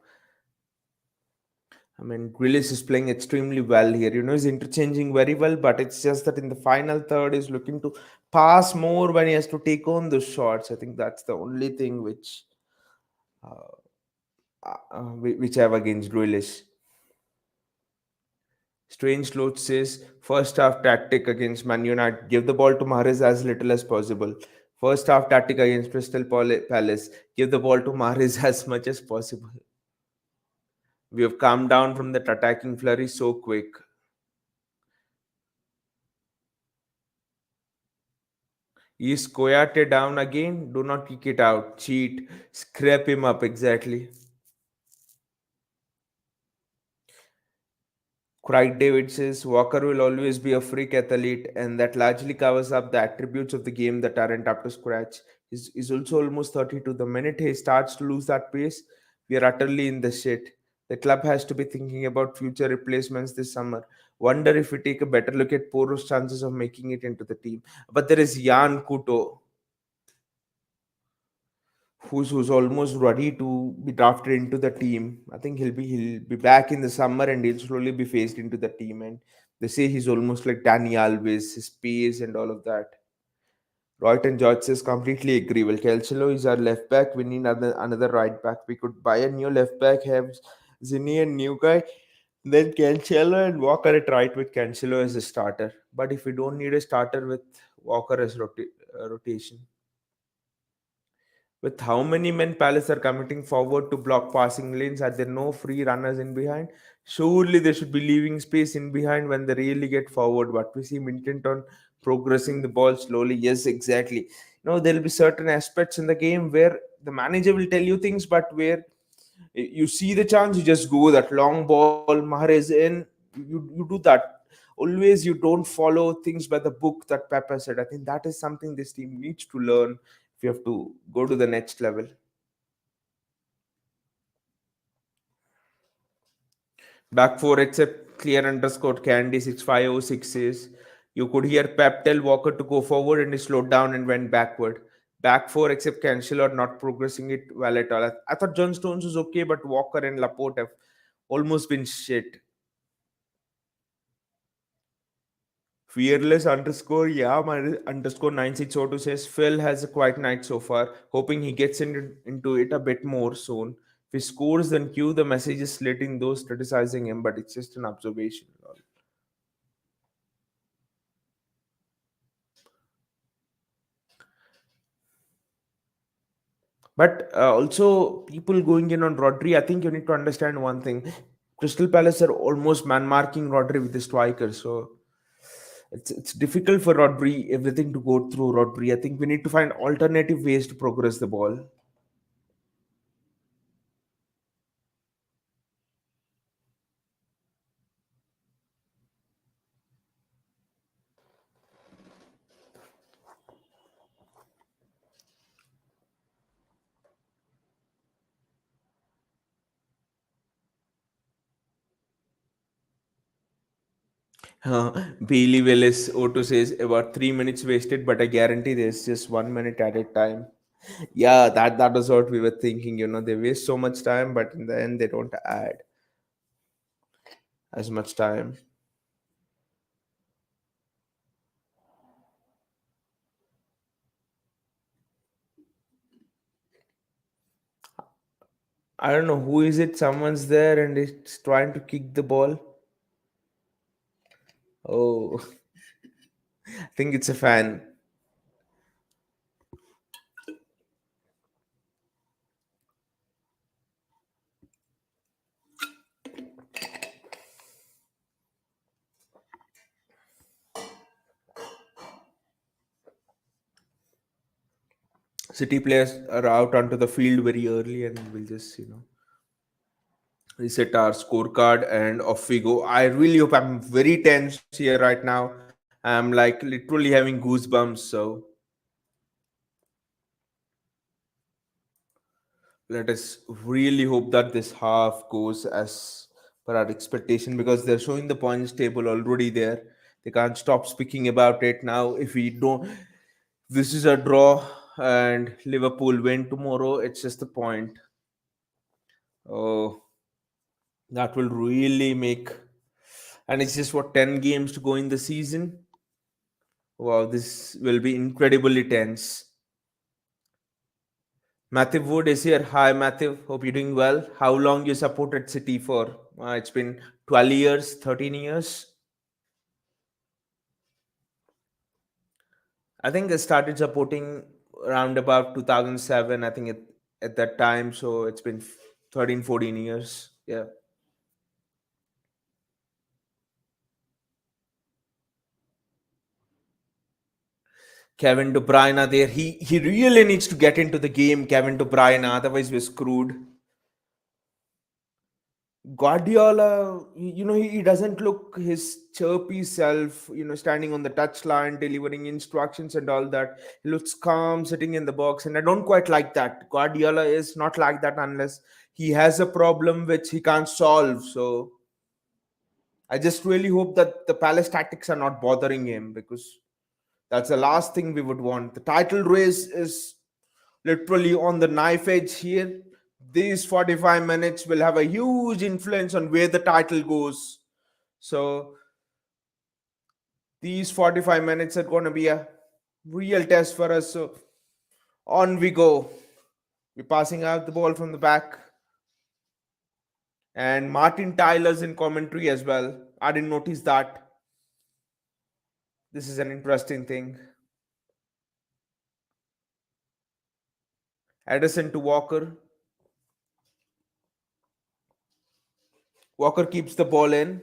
I mean, Grealish is playing extremely well here. He's interchanging very well, but it's just that in the final third, he's looking to pass more when he has to take on those shots. I think that's the only thing which I have against Grealish. Strange Loach says, first half tactic against Man United, give the ball to Mahrez as little as possible. First half tactic against Palace, give the ball to Mahrez as much as possible. We have come down from that attacking flurry so quick. Is Koyate down again? Do not kick it out. Cheat. Scrape him up, exactly. Craig David says Walker will always be a freak athlete, and that largely covers up the attributes of the game that aren't up to scratch. He's also almost 32. The minute he starts to lose that pace, we are utterly in the shit. The club has to be thinking about future replacements this summer. Wonder if we take a better look at Poro's chances of making it into the team. But there is Jan Kuto, who's almost ready to be drafted into the team. I think he'll be back in the summer and he'll slowly be phased into the team. And they say he's almost like Danny Alves, his pace and all of that. Royton George says completely agree. Well, Cancelo is our left back. We need another right back. We could buy a new left back, have Zinni and new guy, then Cancelo and Walker at right with Cancelo as a starter. But if we don't need a starter with Walker as rotation, with how many men Palace are committing forward to block passing lanes, are there no free runners in behind? Surely they should be leaving space in behind when they really get forward. But we seem intent on progressing the ball slowly. Yes, exactly. There'll be certain aspects in the game where the manager will tell you things, but where you see the chance, you just go that long ball, Mahrez in, you do that. Always you don't follow things by the book that Pepper said. I think that is something this team needs to learn if you have to go to the next level. Back four, except clear underscore candy 6506 says you could hear Pep tell Walker to go forward and he slowed down and went backward. Back four, except Cancelo are not progressing it well at all. I thought John Stones was okay, but Walker and Laporte have almost been shit. Fearless underscore yeah my underscore 9602 says Phil has a quiet night so far, hoping he gets into it a bit more soon. If he scores, then cue the messages slating those criticizing him, but it's just an observation. But also, people going in on Rodri, I think you need to understand one thing. Crystal Palace are almost man marking Rodri with the striker, so it's difficult for Rodri, everything to go through Rodri. I think we need to find alternative ways to progress the ball. Bailey Willis Otto says about 3 minutes wasted, but I guarantee there's just 1 minute added time. Yeah, that was what we were thinking. They waste so much time, but in the end, they don't add as much time. I don't know who is it. Someone's there and it's trying to kick the ball. Oh, I think it's a fan. City players are out onto the field very early, and we'll just reset our scorecard and off we go. I really hope. I'm very tense here right now. I'm like literally having goosebumps. So let us really hope that this half goes as per our expectation, because they're showing the points table already there. They can't stop speaking about it now. If we don't, this is a draw and Liverpool win tomorrow, it's just a point. Oh, that will really make. And it's just what, 10 games to go in the season. Wow, this will be incredibly tense. Matthew Wood is here. Hi, Matthew. Hope you're doing well. How long you supported City for? It's been 12 years, 13 years. I think I started supporting around about 2007. I think at that time. So it's been 13, 14 years. Yeah. Kevin De Bruyne there. He really needs to get into the game, Kevin De Bruyne. Otherwise, we're screwed. Guardiola, he doesn't look his chirpy self, standing on the touchline, delivering instructions and all that. He looks calm, sitting in the box, and I don't quite like that. Guardiola is not like that unless he has a problem which he can't solve. So I just really hope that the Palace tactics are not bothering him, because that's the last thing we would want. The title race is literally on the knife edge here. These 45 minutes will have a huge influence on where the title goes. So these 45 minutes are going to be a Real test for us. So on we go. We're passing out the ball from the back. And Martin Tyler's in commentary as well. I didn't notice that. This is an interesting thing. Edison to Walker. Walker keeps the ball in.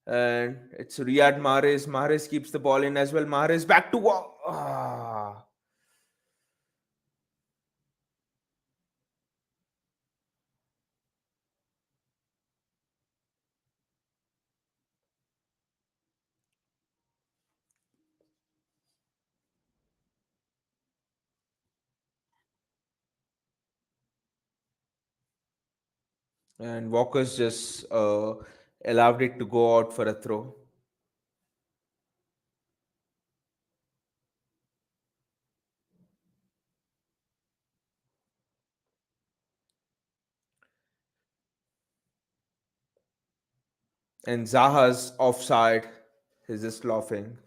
And it's Riyad Mahrez. Mahrez keeps the ball in as well. Mahrez back to Walker. Ah. And Walker's just allowed it to go out for a throw. And Zaha's offside. He's just laughing.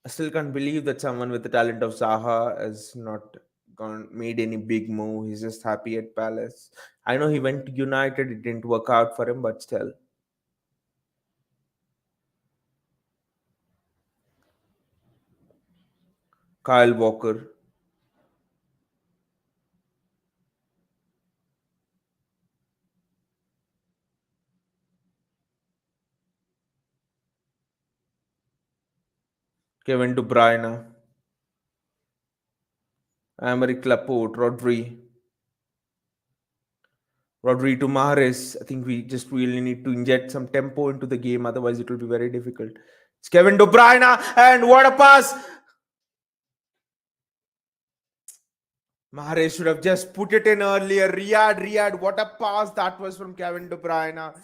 I still can't believe that someone with the talent of Zaha has not gone made any big move. He's just happy at Palace. I know he went to United, it didn't work out for him, but still. Kyle Walker. Kevin De Bruyne. Aymeric Laporte. Rodri. Rodri to Mahrez. I think we just really need to inject some tempo into the game, otherwise it will be very difficult. It's Kevin De Bruyne, and what a pass! Mahrez should have just put it in earlier. Riyad, what a pass that was from Kevin De Bruyne.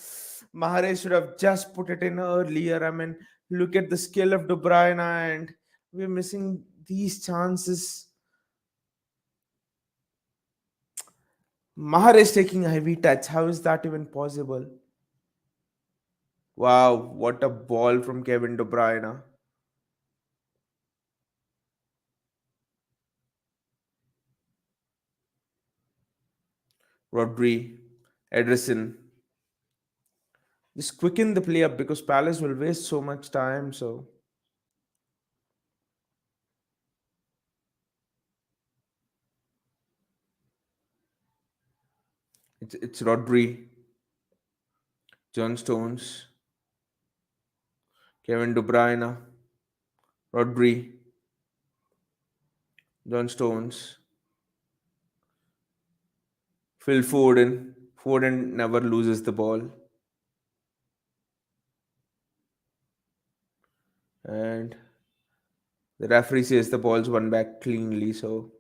Mahrez should have just put it in earlier. I mean, look at the skill of De Bruyne, and we're missing these chances. Mahrez taking a heavy touch. How is that even possible? Wow, what a ball from Kevin De Bruyne. Rodri, Ederson. Just quicken the play up because Palace will waste so much time. So it's Rodri, John Stones, Kevin De Bruyne, Rodri, John Stones, Phil Foden. Foden never loses the ball. And the referee says the ball's won back cleanly. So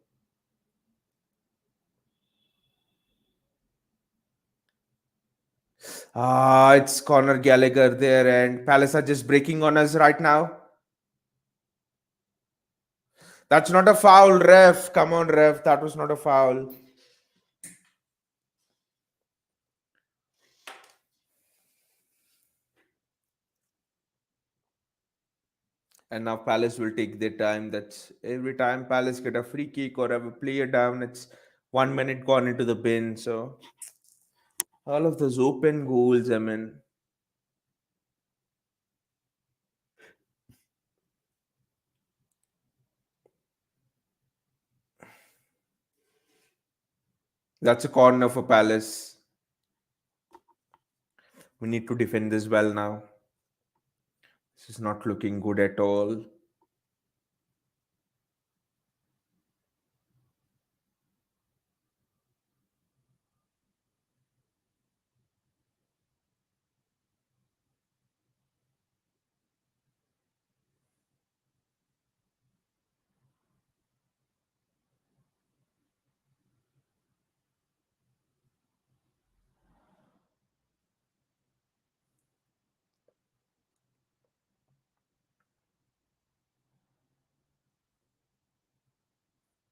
it's Conor Gallagher there, and Palace are just breaking on us right now. That's not a foul, ref. Come on, ref. That was not a foul. And now Palace will take their time. That's every time Palace get a free kick or have a player down, it's 1 minute gone into the bin. So all of those open goals, I mean, that's a corner for Palace. We need to defend this well now. This is not looking good at all.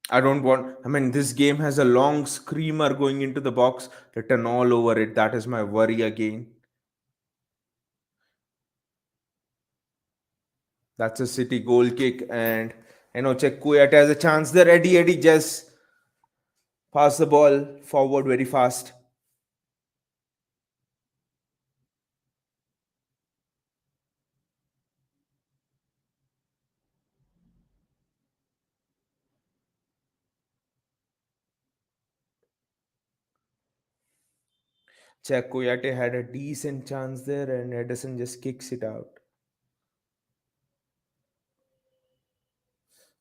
I don't want. I mean, this game has a long screamer going into the box written all over it. That is my worry again. That's a City goal kick, and check Kuyat has a chance there. Eddie just pass the ball forward very fast. Check Kuyate had a decent chance there, and Edison just kicks it out.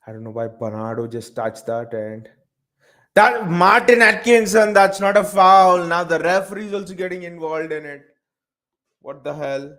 I don't know why Bernardo just touched that, and that Martin Atkinson, that's not a foul. Now the referee is also getting involved in it. What the hell?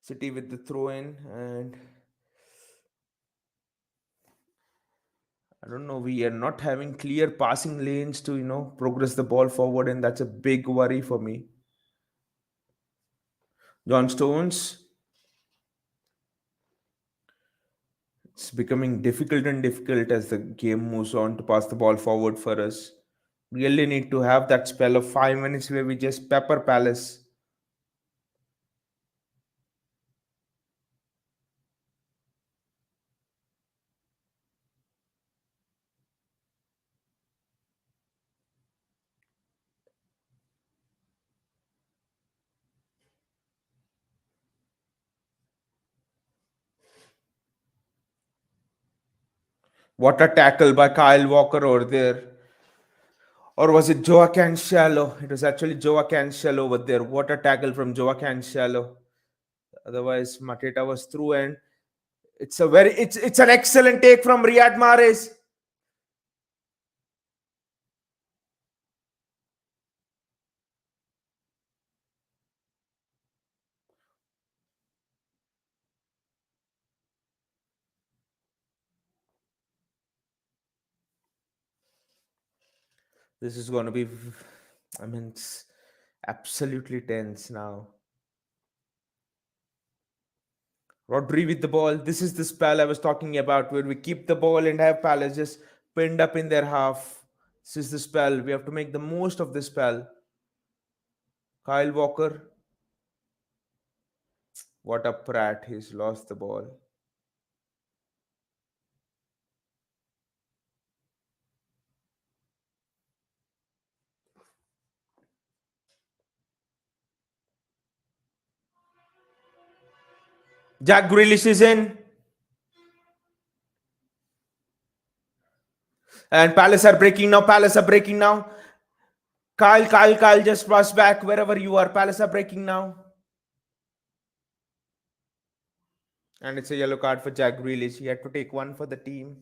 City with the throw in, and I don't know. We are not having clear passing lanes to progress the ball forward, and that's a big worry for me. John Stones, it's becoming difficult and difficult as the game moves on to pass the ball forward for us. Really need to have that spell of 5 minutes where we just pepper Palace. What a tackle by Kyle Walker over there. Or was it Joa Cancelo? It was actually Joa Cancelo over there. What a tackle from Joa Cancelo. Otherwise, Mateta was through, and it's an excellent take from Riyad Mahrez. This is going to be, I mean, it's absolutely tense now. Rodri with the ball. This is the spell I was talking about where we keep the ball and have Palace just pinned up in their half. This is the spell. We have to make the most of this spell. Kyle Walker, what a prat. He's lost the ball. Jack Grealish is in. And Palace are breaking now. Palace are breaking now. Kyle, just pass back wherever you are. Palace are breaking now. And it's a yellow card for Jack Grealish. He had to take one for the team.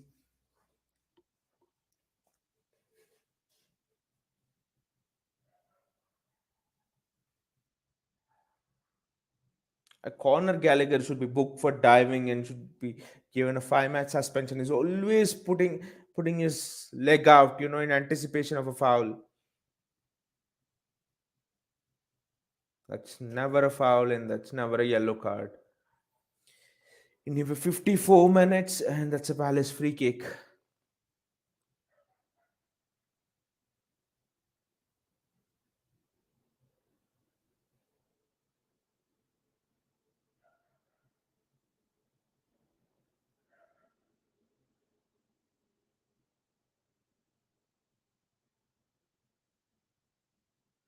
A Conor Gallagher should be booked for diving and should be given a 5 match suspension. He's always putting his leg out, in anticipation of a foul. That's never a foul and that's never a yellow card. In over 54 minutes, and that's a Palace free kick.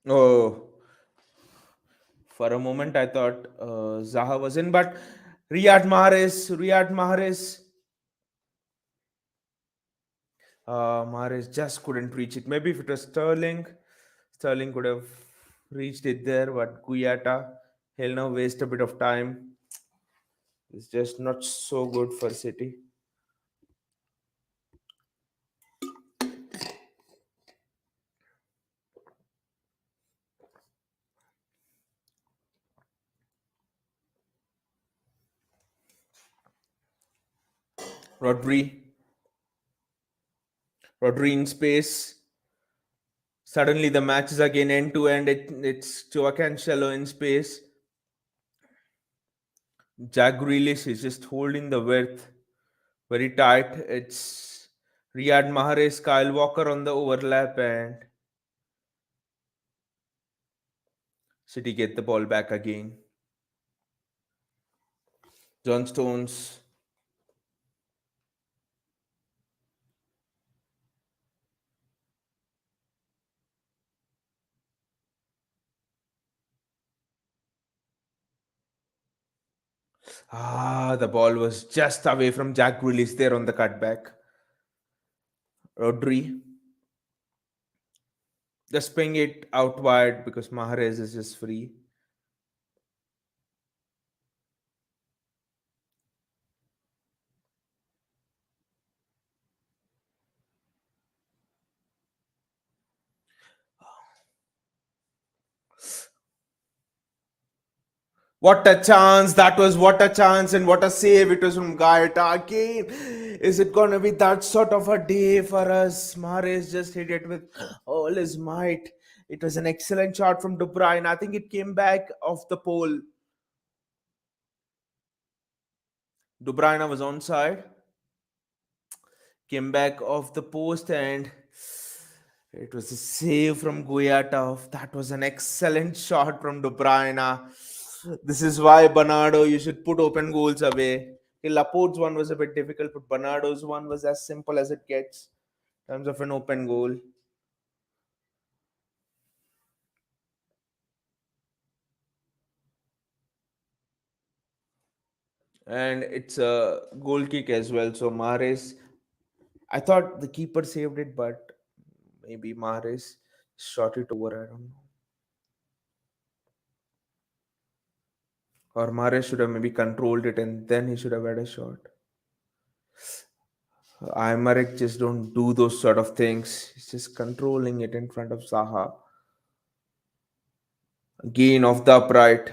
Oh, for a moment I thought Zaha was in, but Riyad Mahrez, Mahrez just couldn't reach it. Maybe if it was Sterling could have reached it there, but Guyata, he'll now waste a bit of time. It's just not so good for City. Rodri, Rodri in space. Suddenly the match is again end to end. It's Joe Cancelo in space. Jack Grealish is just holding the width very tight. It's Riyad Mahrez, Kyle Walker on the overlap, and City get the ball back again. John Stones. The ball was just away from Jack Grealish there on the cutback. Rodri just ping it out wide because Mahrez is just free. What a chance! That was what a chance and what a save it was from Gaeta again. Is it gonna be that sort of a day for us? Mahrez just hit it with all his might. It was an excellent shot from De Bruyne. I think it came back off the pole. De Bruyne was onside, came back off the post, and it was a save from Guayatov. That was an excellent shot from De Bruyne. This is why Bernardo, you should put open goals away. Okay, Laporte's one was a bit difficult, but Bernardo's one was as simple as it gets in terms of an open goal. And it's a goal kick as well. So Mahrez, I thought the keeper saved it, but maybe Mahrez shot it over. I don't know. Or Mahrez should have maybe controlled it and then he should have had a shot. Aymeric just don't do those sort of things. He's just controlling it in front of Zaha. Gain of the upright.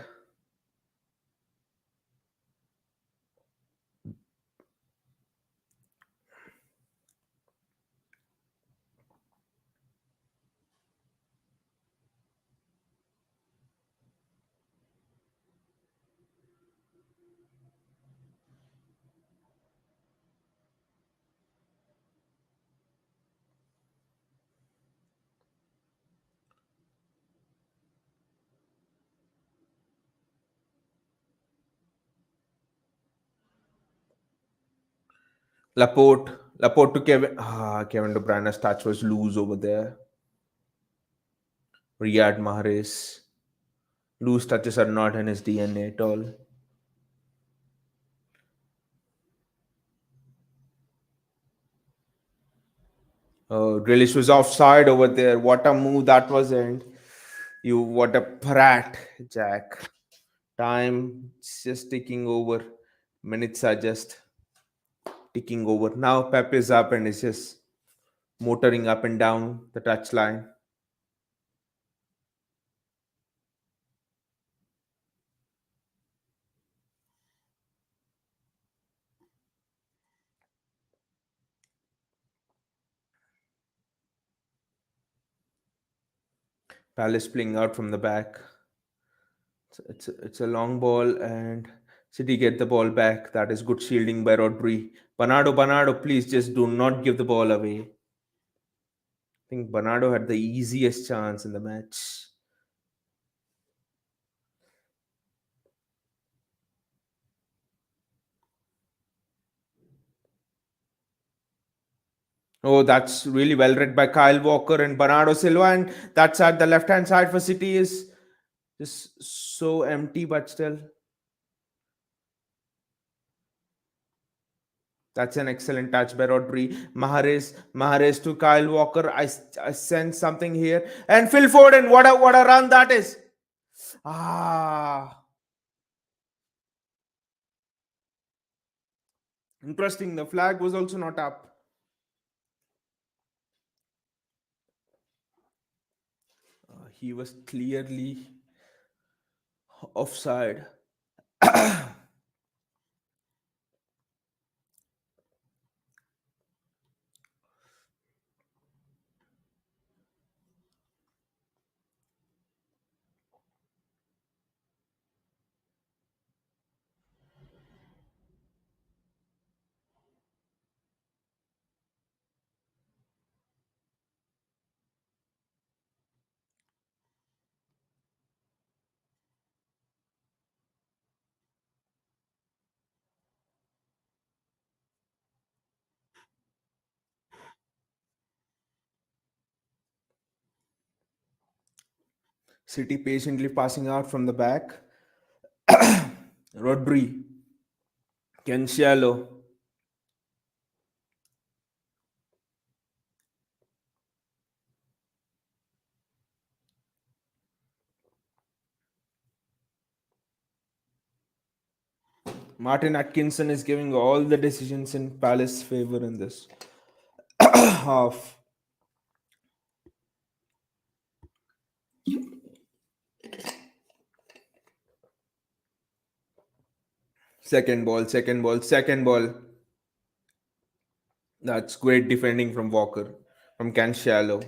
Laporte to Kevin. Kevin De Bruyne's touch was loose over there. Riyad Mahrez. Loose touches are not in his DNA at all. Grealish was offside over there. What a move that was, and you what a brat, Jack. Time just ticking over. Minutes are just ticking over. Now Pep is up and is just motoring up and down the touchline. Palace playing out from the back. It's a long ball and City get the ball back. That is good shielding by Rodri. Bernardo, please just do not give the ball away. I think Bernardo had the easiest chance in the match. Oh, that's really well read by Kyle Walker and Bernardo Silva. And that's at the left hand side for City is just so empty, but still. That's an excellent touch by Rodri. Mahrez to Kyle Walker. I sense something here. And Phil Foden, what a run that is. Ah, interesting. The flag was also not up. He was clearly offside. City patiently passing out from the back. Rodri, Cancelo. Martin Atkinson is giving all the decisions in Palace favor in this half. Second ball, second ball, second ball. That's great defending from Walker, from Cancelo.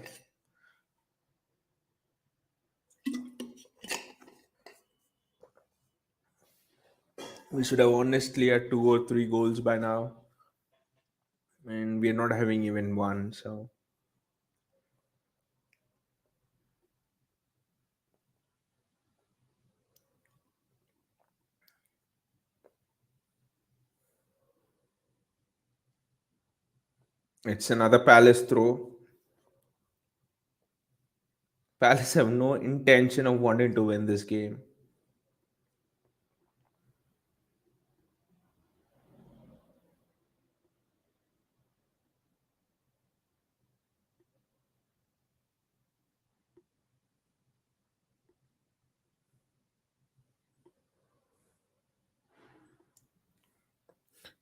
We should have honestly had 2 or 3 goals by now, and we're not having even one. So it's another Palace throw. Palace have no intention of wanting to win this game.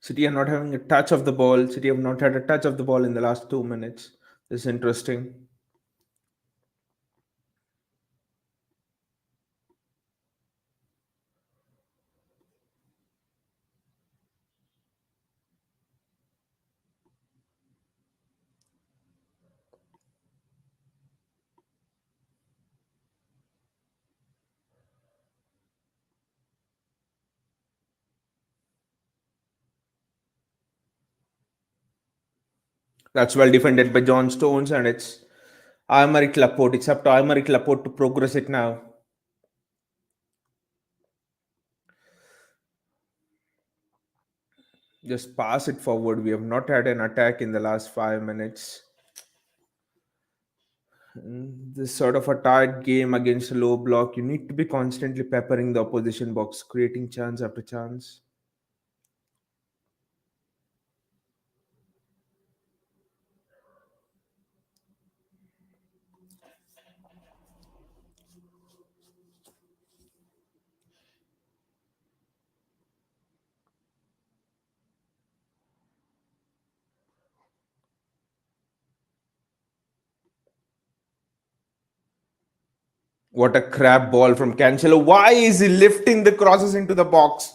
City are not having a touch of the ball. City have not had a touch of the ball in the last 2 minutes. This is interesting. That's well defended by John Stones, and it's Aymeric Laporte. It's up to Aymeric Laporte to progress it now. Just pass it forward. We have not had an attack in the last 5 minutes. This sort of a tight game against a low block, you need to be constantly peppering the opposition box, creating chance after chance. What a crap ball from Cancelo. Why is he lifting the crosses into the box?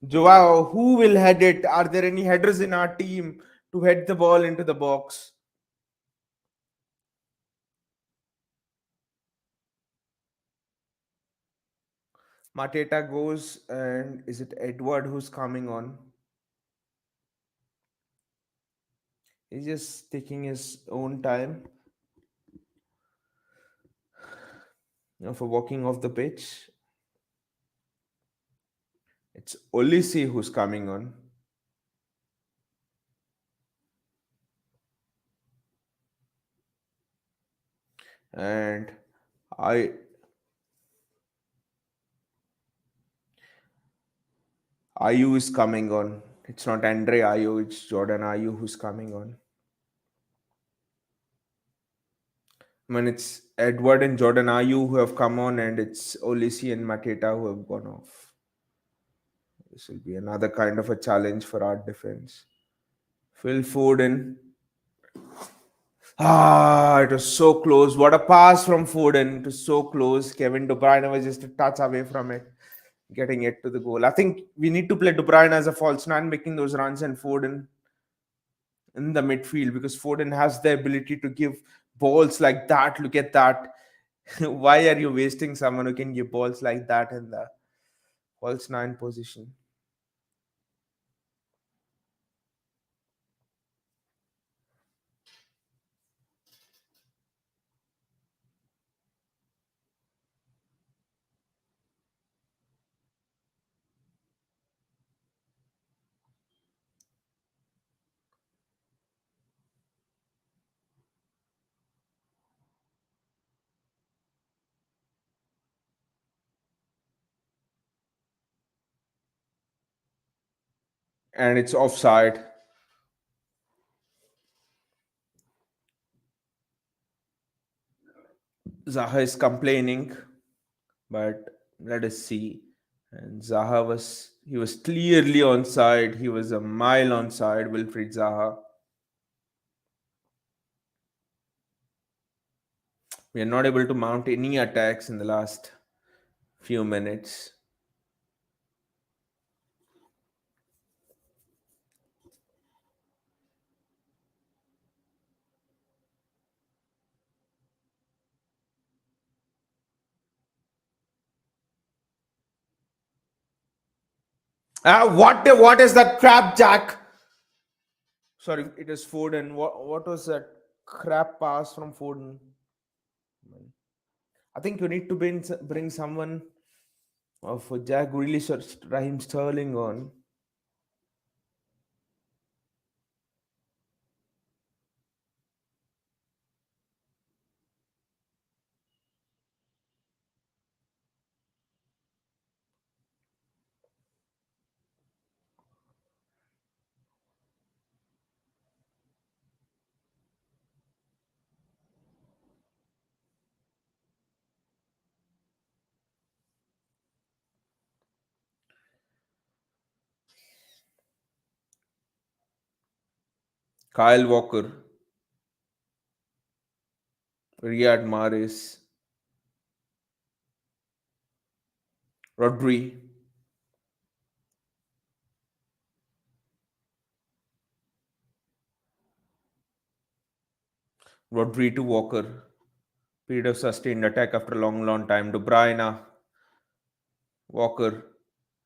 Joao, who will head it? Are there any headers in our team to head the ball into the box? Mateta goes, and is it Edward who's coming on? He's just taking his own time, for walking off the pitch. It's Olisi who's coming on. And I Ayu is coming on. It's not Andre Ayu, it's Jordan Ayu who's coming on. I mean, it's Edward and Jordan Ayu who have come on, and it's Olisi and Mateta who have gone off. This will be another kind of a challenge for our defense. Phil Foden. It was so close. What a pass from Foden. It was so close. Kevin De Bruyne was just a touch away from it, getting it to the goal. I think we need to play De Bruyne as a false nine, making those runs, and Foden in the midfield, because Foden has the ability to give balls like that. Look at that. Why are you wasting someone who can give balls like that in the false nine position? and it's offside. Zaha is complaining, but let us see. And Zaha was clearly onside. He was a mile onside, Wilfried Zaha. We are not able to mount any attacks in the last few minutes. What is that crap, Jack? Sorry, it is Foden. What was that crap pass from Foden? I think you need to bring someone of Jack Grealish or Raheem Sterling on. Kyle Walker, Riyad Mahrez, Rodri, Rodri to Walker. Period of sustained attack after a long, long time. De Bruyne, Walker,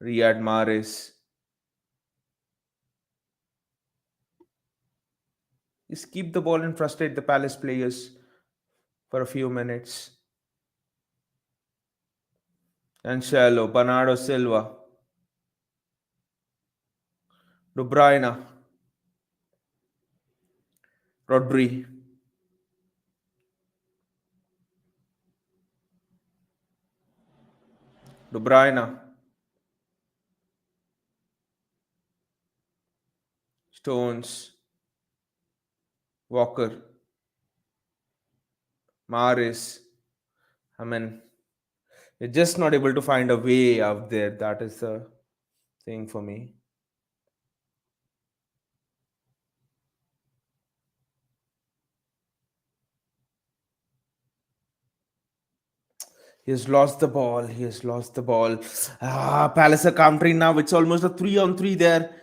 Riyad Mahrez. Just keep the ball and frustrate the Palace players for a few minutes. Cancelo, Bernardo Silva, De Bruyne, Rodri, De Bruyne, Stones, Walker, Mahrez. I mean, you're just not able to find a way out there. That is the thing for me. He has lost the ball. He has lost the ball. Palace are countering now. It's almost a 3-on-3 there.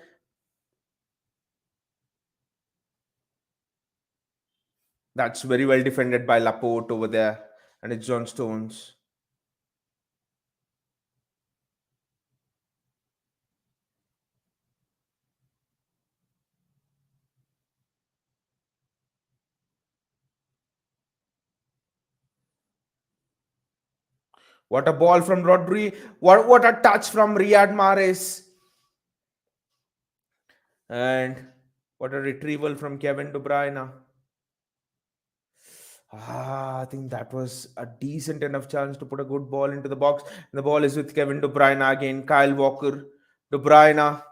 That's very well defended by Laporte over there. And it's John Stones. What a ball from Rodri. What a touch from Riyad Mahrez. And what a retrieval from Kevin De Bruyne. I think that was a decent enough chance to put a good ball into the box. And the ball is with Kevin De Bruyne again. Kyle Walker, De Bruyne,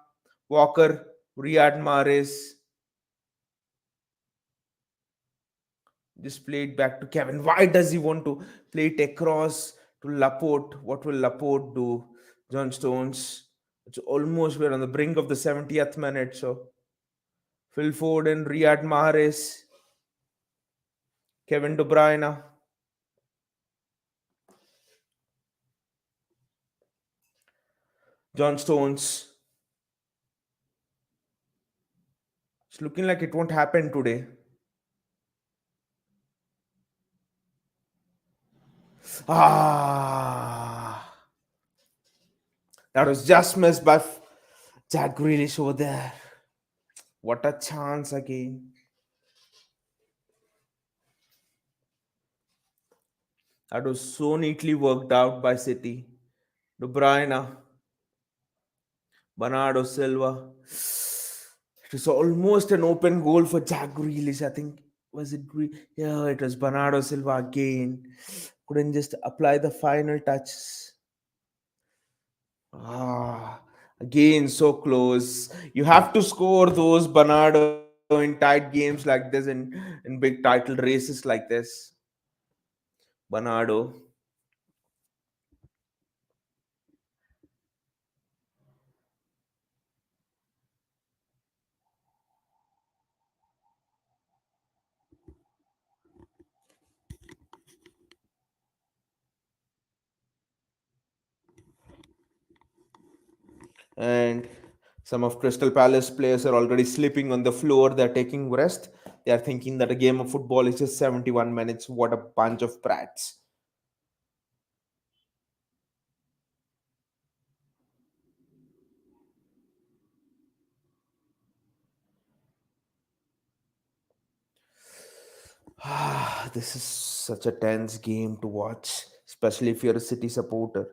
Walker, Riyad Mahrez. Just play it back to Kevin. Why does he want to play it across to Laporte? What will Laporte do? John Stones. It's almost we're on the brink of the 70th minute. So Phil Foden, Riyad Mahrez, Kevin De Bruyne, John Stones. It's looking like it won't happen today. That was just missed by Jack Grealish over there. What a chance again. That was so neatly worked out by City. De Bruyne, Bernardo Silva. It was almost an open goal for Jack Grealish. I think was it? Yeah, it was Bernardo Silva again. Couldn't just apply the final touches. Ah, Again, so close. You have to score those Bernardo in tight games like this, in big title races like this. Bernardo. And some of Crystal Palace players are already sleeping on the floor. They're taking rest. They are thinking that a game of football is just 71 minutes. What a bunch of brats. This is such a tense game to watch, especially if you're a City supporter.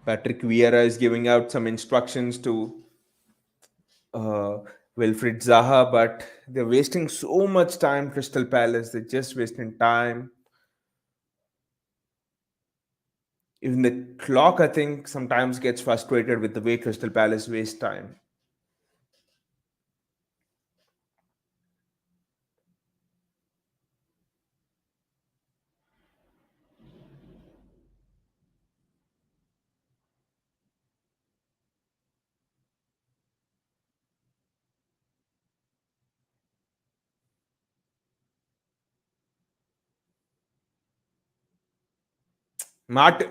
Patrick Vieira is giving out some instructions to uh, Wilfried Zaha, but they're wasting so much time, Crystal Palace. They're just wasting time. Even the clock, I think, sometimes gets frustrated with the way Crystal Palace waste time. Martin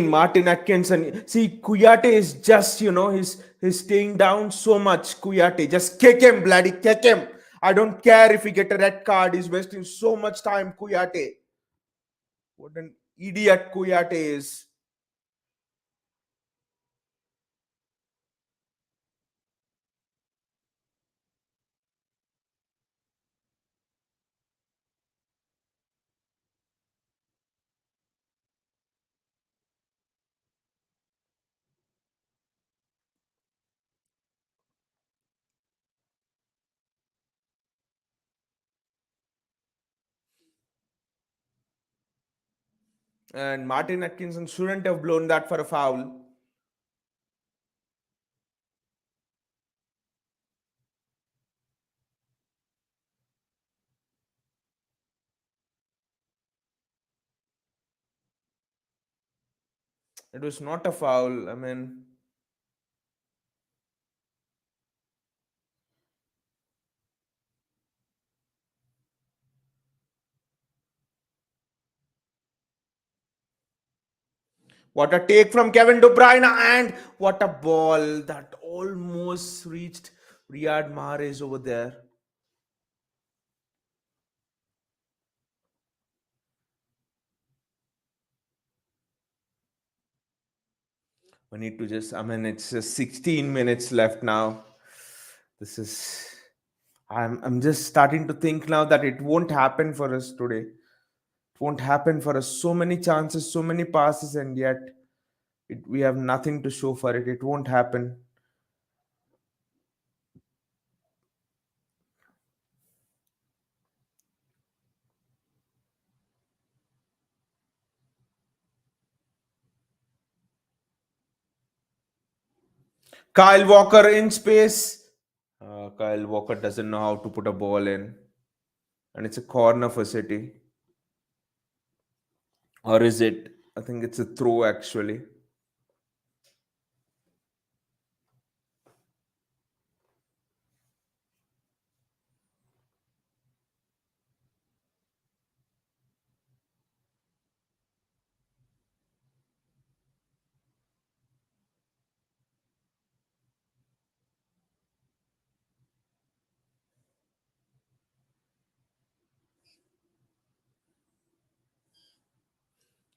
Martin Atkinson. See, Kuyate is just, he's staying down so much. Kuyate, just kick him, bloody kick him. I don't care if he get a red card. He's wasting so much time, Kuyate. What an idiot Kuyate is. And Martin Atkinson shouldn't have blown that for a foul. It was not a foul. I mean, what a take from Kevin De Bruyne, and what a ball that almost reached Riyad Mahrez over there. We need to just, I mean, it's just 16 minutes left now. This is, I'm just starting to think now that it won't happen for us today. It won't happen for us. So many chances, so many passes, and yet we have nothing to show for it. It won't happen. Kyle Walker in space. Kyle Walker doesn't know how to put a ball in, and it's a corner for City. Or is it? I think it's a throw actually.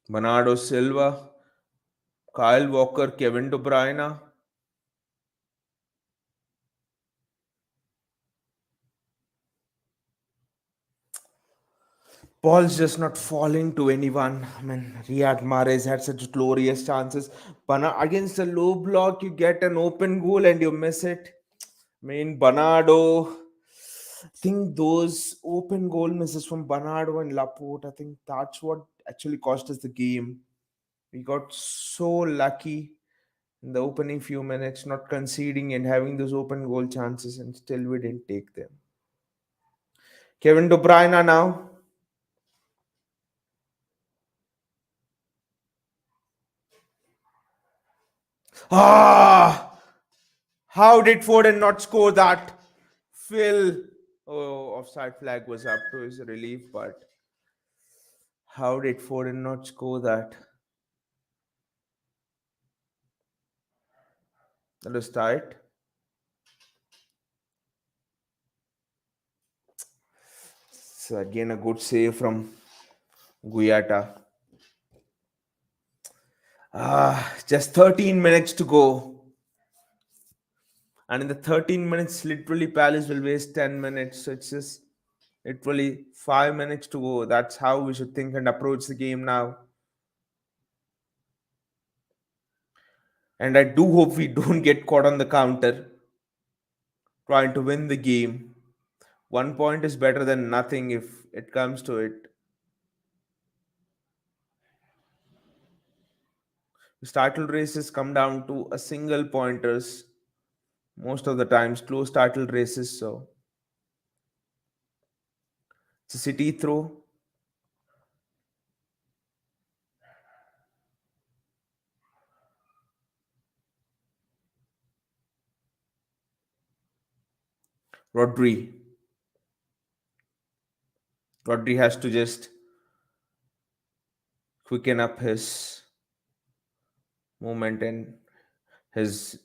Bernardo Silva, Kyle Walker, Kevin De Bruyne. Ball's just not falling to anyone. I mean, Riyad Mahrez had such glorious chances. Against a low block, you get an open goal and you miss it. I mean, Bernardo. I think those open goal misses from Bernardo and Laporte, I think that's what actually cost us the game. We got so lucky in the opening few minutes, not conceding and having those open goal chances, and still we didn't take them. Kevin De Bruyne now. Ah! How did Foden not score that? Phil. Oh, offside flag was up to his relief, but how did Foden not score that? That was tight. So again, a good save from Guyata. Just 13 minutes to go. And in the 13 minutes, literally, Palace will waste 10 minutes. So it's just literally 5 minutes to go. That's how we should think and approach the game now. And I do hope we don't get caught on the counter trying to win the game. 1 point is better than nothing if it comes to it. The title races come down to a single pointers most of the times, close title races. So it's a City throw. Rodri. Rodri has to just quicken up his movement and his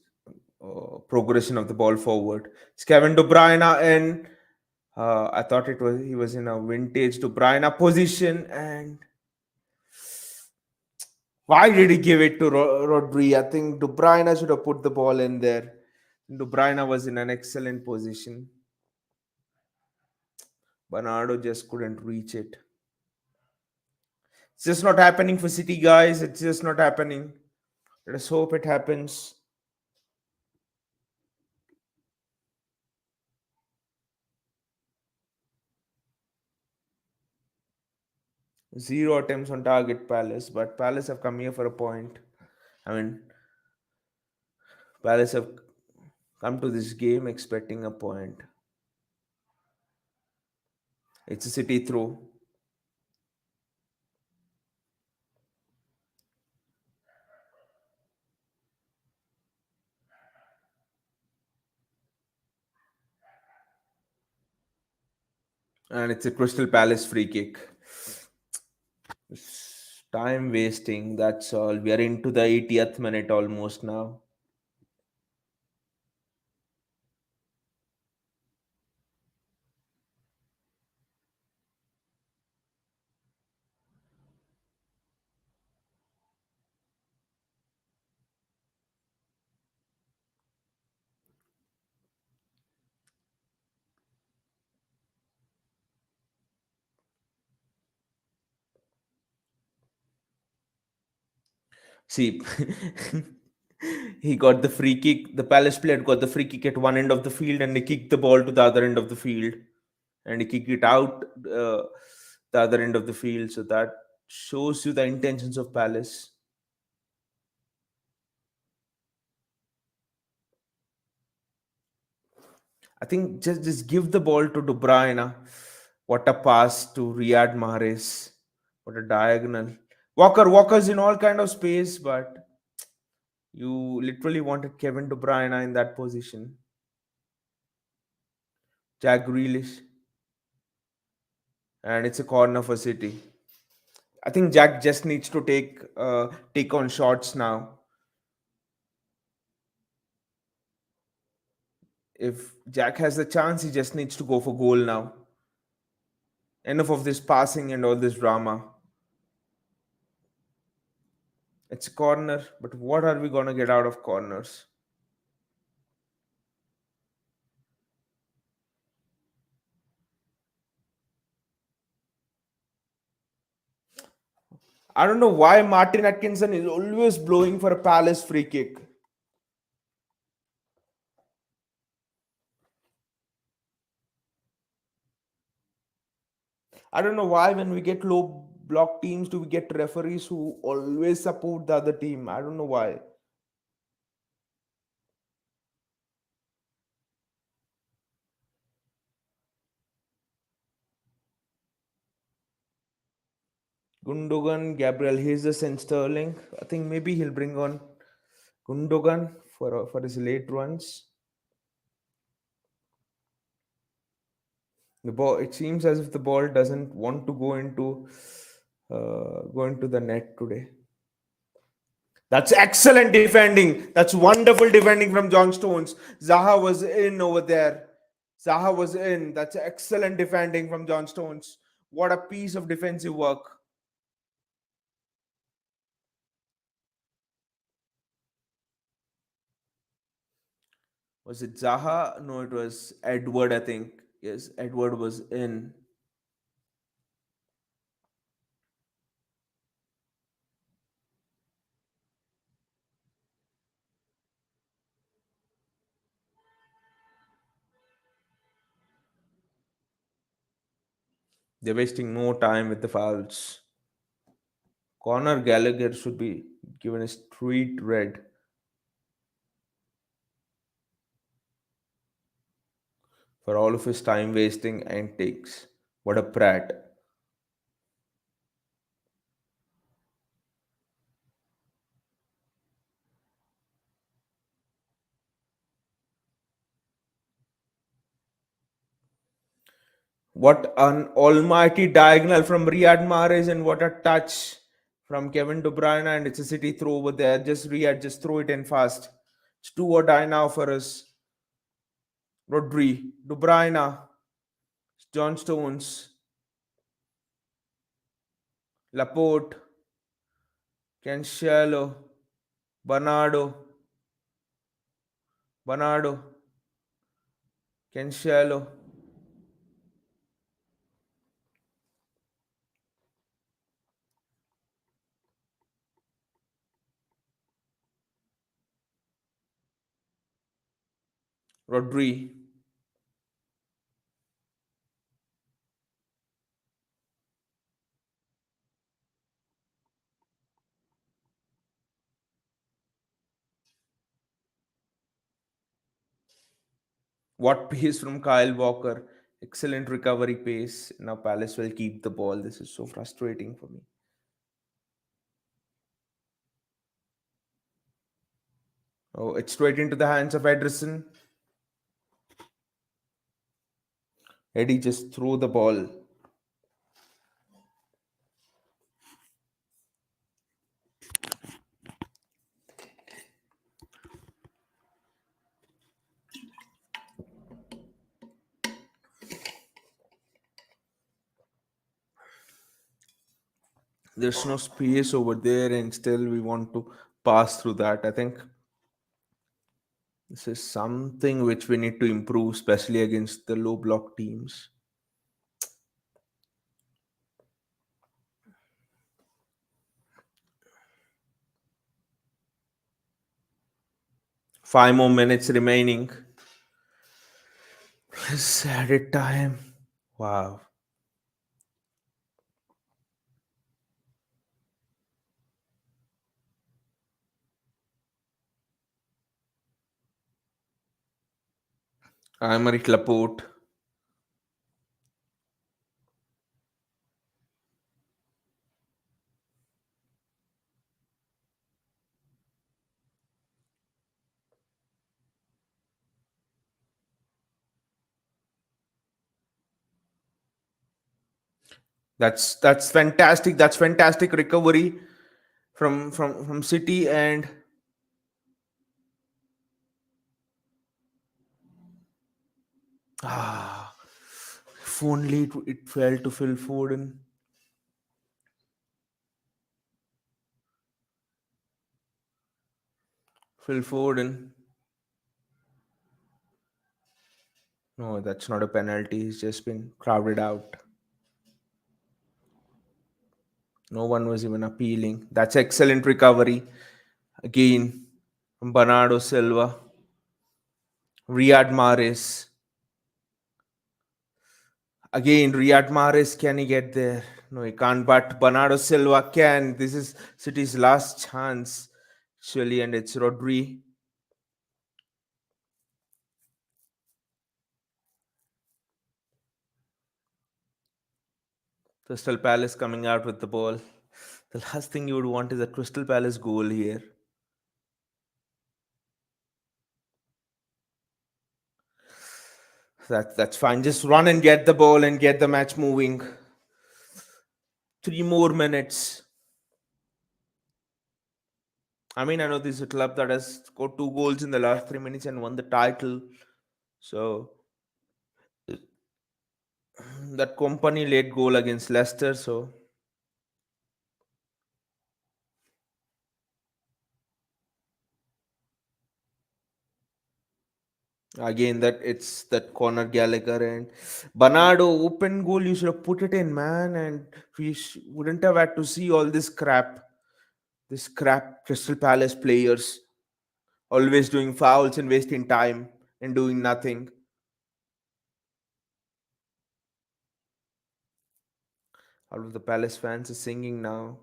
progression of the ball forward. It's Kevin De Bruyne, and I thought it was he was in a vintage De Bruyne position. And why did he give it to Rodri? I think De Bruyne should have put the ball in there. De Bruyne was in an excellent position. Bernardo just couldn't reach it. It's just not happening for City, guys. It's just not happening. Let us hope it happens. Zero attempts on target, Palace, but Palace have come here for a point. I mean, Palace have come to this game expecting a point. It's a City throw, and it's a Crystal Palace free kick. It's time wasting, that's all. We are into the 80th minute almost now. See, he got the free kick. The Palace player got the free kick at one end of the field, and he kicked the ball to the other end of the field, and he kicked it out the other end of the field. So that shows you the intentions of Palace. I think just give the ball to De Bruyne. What a pass to Riyad Mahrez. What a diagonal. Walker's in all kind of space, but you literally wanted Kevin De Bruyne in that position. Jack Grealish, and it's a corner for City. I think Jack just needs to take on shots now. If Jack has the chance, he just needs to go for goal now. Enough of this passing and all this drama. It's a corner, but what are we gonna get out of corners? I don't know why Martin Atkinson is always blowing for a Palace free kick. I don't know why when we get low block teams do we get referees who always support the other team. I don't know why. Gundogan, Gabriel Jesus, and Sterling. I think maybe he'll bring on Gundogan for his late runs. The ball. It seems as if the ball doesn't want to go into the net today. That's excellent defending. That's wonderful defending from John Stones. Zaha was in over there. Zaha was in. That's excellent defending from John Stones. What a piece of defensive work. Was it Zaha? No, it was Edward, I think. Yes, Edward was in. They're wasting no time with the fouls. Conor Gallagher should be given a street red for all of his time wasting and takes. What a prat. What an almighty diagonal from Riyad Mahrez, and what a touch from Kevin De Bruyne, and it's a City throw over there. Just Riyad, just throw it in fast. It's do or die now for us. Rodri, De Bruyne, John Stones, Laporte, Cancelo, Bernardo, Bernardo, Cancelo, Rodri. What pace from Kyle Walker. Excellent recovery pace. Now Palace will keep the ball. This is so frustrating for me. Oh, it's straight into the hands of Ederson. Eddie just threw the ball. There's no space over there, and still we want to pass through that. I think this is something which we need to improve, especially against the low block teams. 5 more minutes remaining. Let's added time. Wow. Aymeric Laporte. That's fantastic. That's fantastic recovery from City, and ah, if only it fell to Phil Foden. Phil Foden. No, that's not a penalty. He's just been crowded out. No one was even appealing. That's excellent recovery. Again, Bernardo Silva, Riyad Mahrez. Again, Riyad Mahrez, can he get there? No, he can't. But Bernardo Silva can. This is City's last chance, actually, and it's Rodri. Crystal Palace coming out with the ball. The last thing you would want is a Crystal Palace goal here. That's fine. Just run and get the ball and get the match moving. 3 more minutes. I mean, I know this is a club that has scored 2 goals in the last 3 minutes and won the title. So that company late goal against Leicester. So again, that it's that Conor Gallagher and Bernardo open goal. You should have put it in, man, and we wouldn't have had to see all this crap. This crap Crystal Palace players always doing fouls and wasting time and doing nothing. All of the Palace fans are singing now.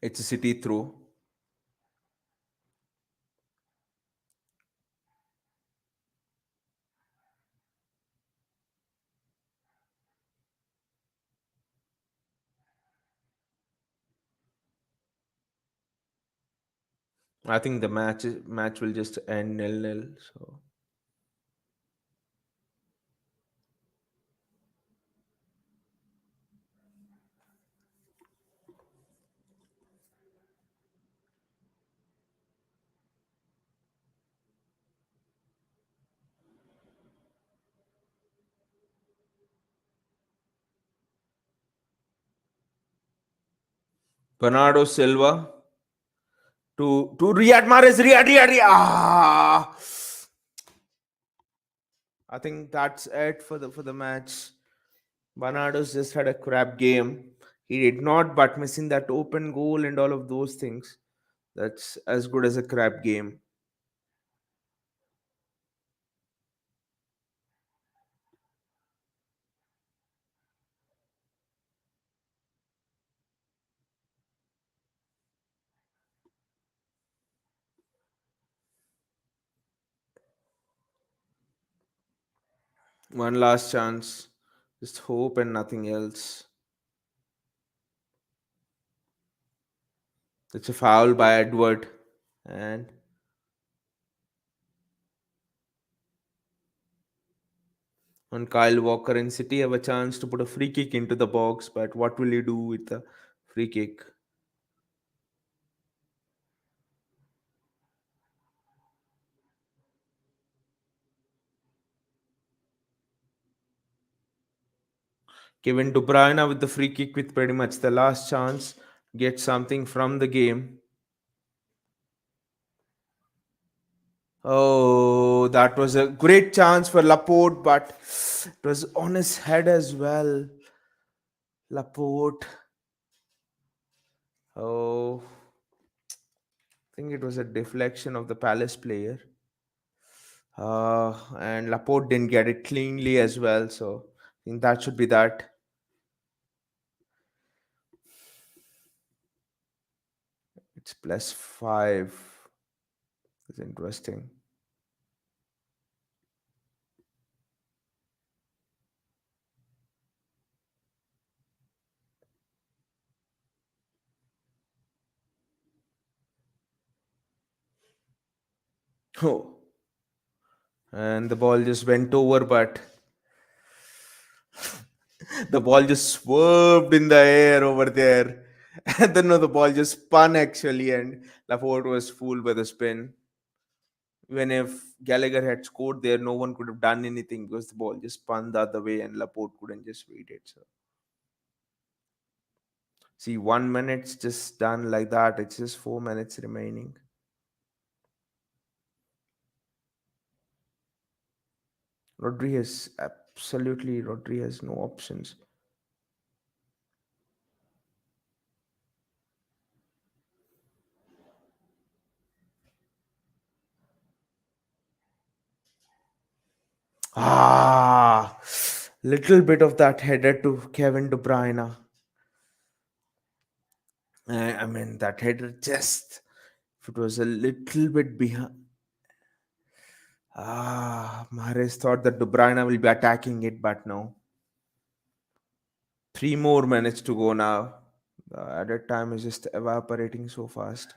It's a City throw. I think the match will just end 0-0. So Bernardo Silva to Riyad Mahrez. Riyad. I think that's it for the match. Bernardo's just had a crap game. He did not, but missing that open goal and all of those things. That's as good as a crap game. One last chance. Just hope and nothing else. It's a foul by Edward. And on Kyle Walker and City have a chance to put a free kick into the box, but what will you do with the free kick? Kevin De Bruyne with the free kick with pretty much the last chance. Get something from the game. Oh, that was a great chance for Laporte, but it was on his head as well. Laporte. Oh, I think it was a deflection of the Palace player. And Laporte didn't get it cleanly as well. So I think that should be that. It's +5. It's interesting. Oh, and the ball just went over, but the ball just swerved in the air over there. And then no, the ball just spun actually, and Laporte was fooled by the spin. Even if Gallagher had scored there, no one could have done anything because the ball just spun the other way and Laporte couldn't just read it. So see, 1 minute's just done like that. It's just 4 minutes remaining. Rodri has no options. Ah, little bit of that header to Kevin De Bruyne. I mean, that header just, if it was a little bit behind. Mahrez thought that De Bruyne will be attacking it, but no. 3 more minutes to go now. The added time is just evaporating so fast.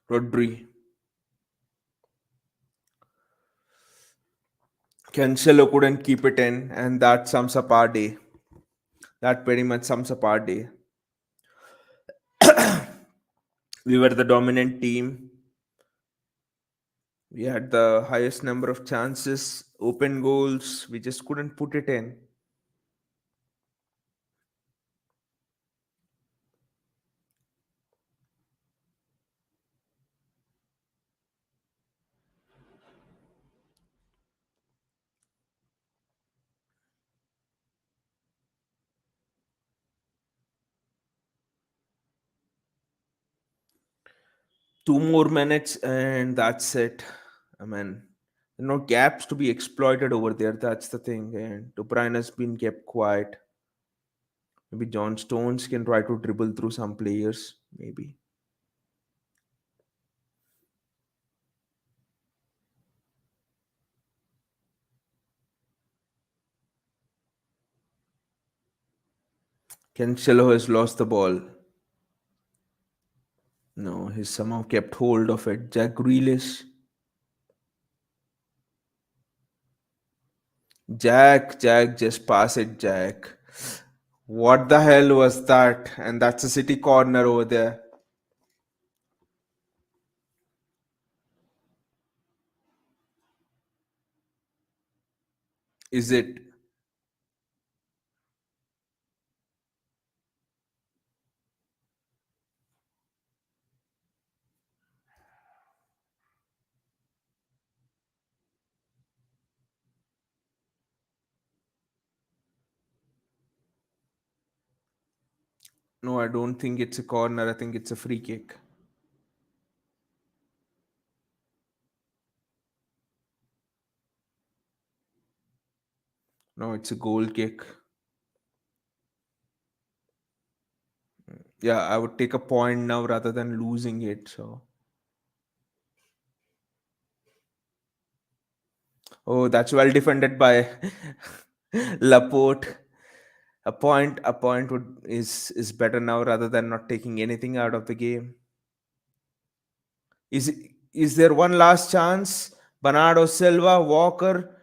Rodri. Cancelo couldn't keep it in, and that sums up our day. That pretty much sums up our day. We were the dominant team. We had the highest number of chances, open goals. We just couldn't put it in. 2 more minutes, and that's it. I mean, there are no gaps to be exploited over there. That's the thing. And De Bruyne has been kept quiet. Maybe John Stones can try to dribble through some players. Maybe Cancelo has lost the ball. No, he's somehow kept hold of it. Jack Grealish. Jack, just pass it, Jack. What the hell was that? And that's a city corner over there. Is it? No, I don't think it's a corner. I think it's a free kick. No, it's a goal kick. Yeah, I would take a point now rather than losing it. So, oh, that's well defended by Laporte. A point is better now rather than not taking anything out of the game. Is is there one last chance? Bernardo Silva, Walker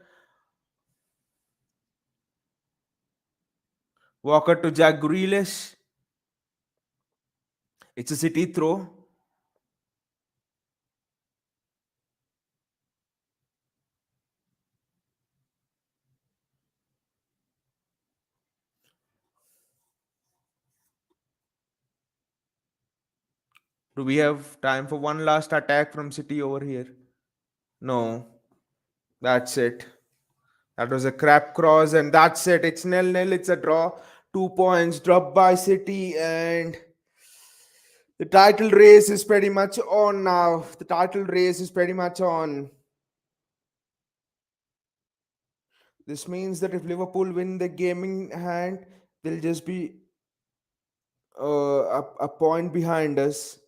to Jack Grealish. It's a city throw. Do we have time for one last attack from City over here? No, that's it. That was a crap cross, and that's it. It's nil-nil. It's a draw. 2 points dropped by City, and the title race is pretty much on now. The title race is pretty much on. This means that if Liverpool win the game in hand, they'll just be a point behind us.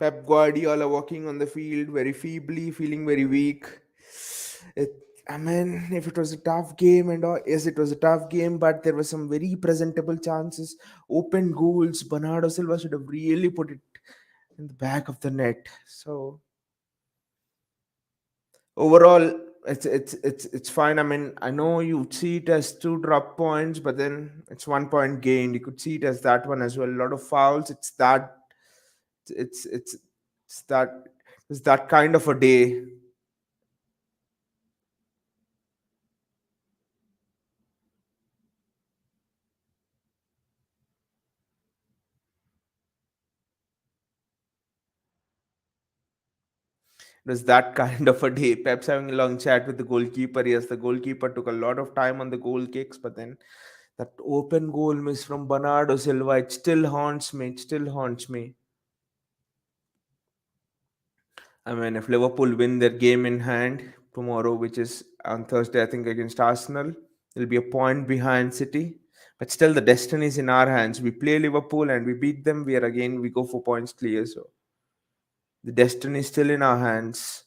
Pep Guardiola walking on the field very feebly, feeling very weak. It, I mean, if it was a tough game and all, yes, it was a tough game, but there were some very presentable chances, open goals. Bernardo Silva should have really put it in the back of the net. So overall, it's fine. I mean, I know you see it as two drop points, but then it's 1 point gained. You could see it as that one as well. A lot of fouls. It's it's it's that it's that kind of a day. It was that kind of a day. Pep's having a long chat with the goalkeeper. Yes, the goalkeeper took a lot of time on the goal kicks, but then that open goal miss from Bernardo Silva, it still haunts me. It still haunts me. I mean, if Liverpool win their game in hand tomorrow, which is on Thursday, I think against Arsenal, it'll be a point behind City. But still, the destiny is in our hands. We play Liverpool and we beat them. We go for points clear. So the destiny is still in our hands.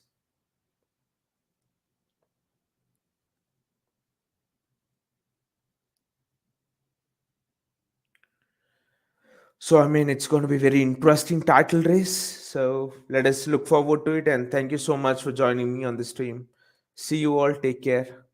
So I mean, it's going to be very interesting title race. So let us look forward to it. And thank you so much for joining me on the stream. See you all. Take care.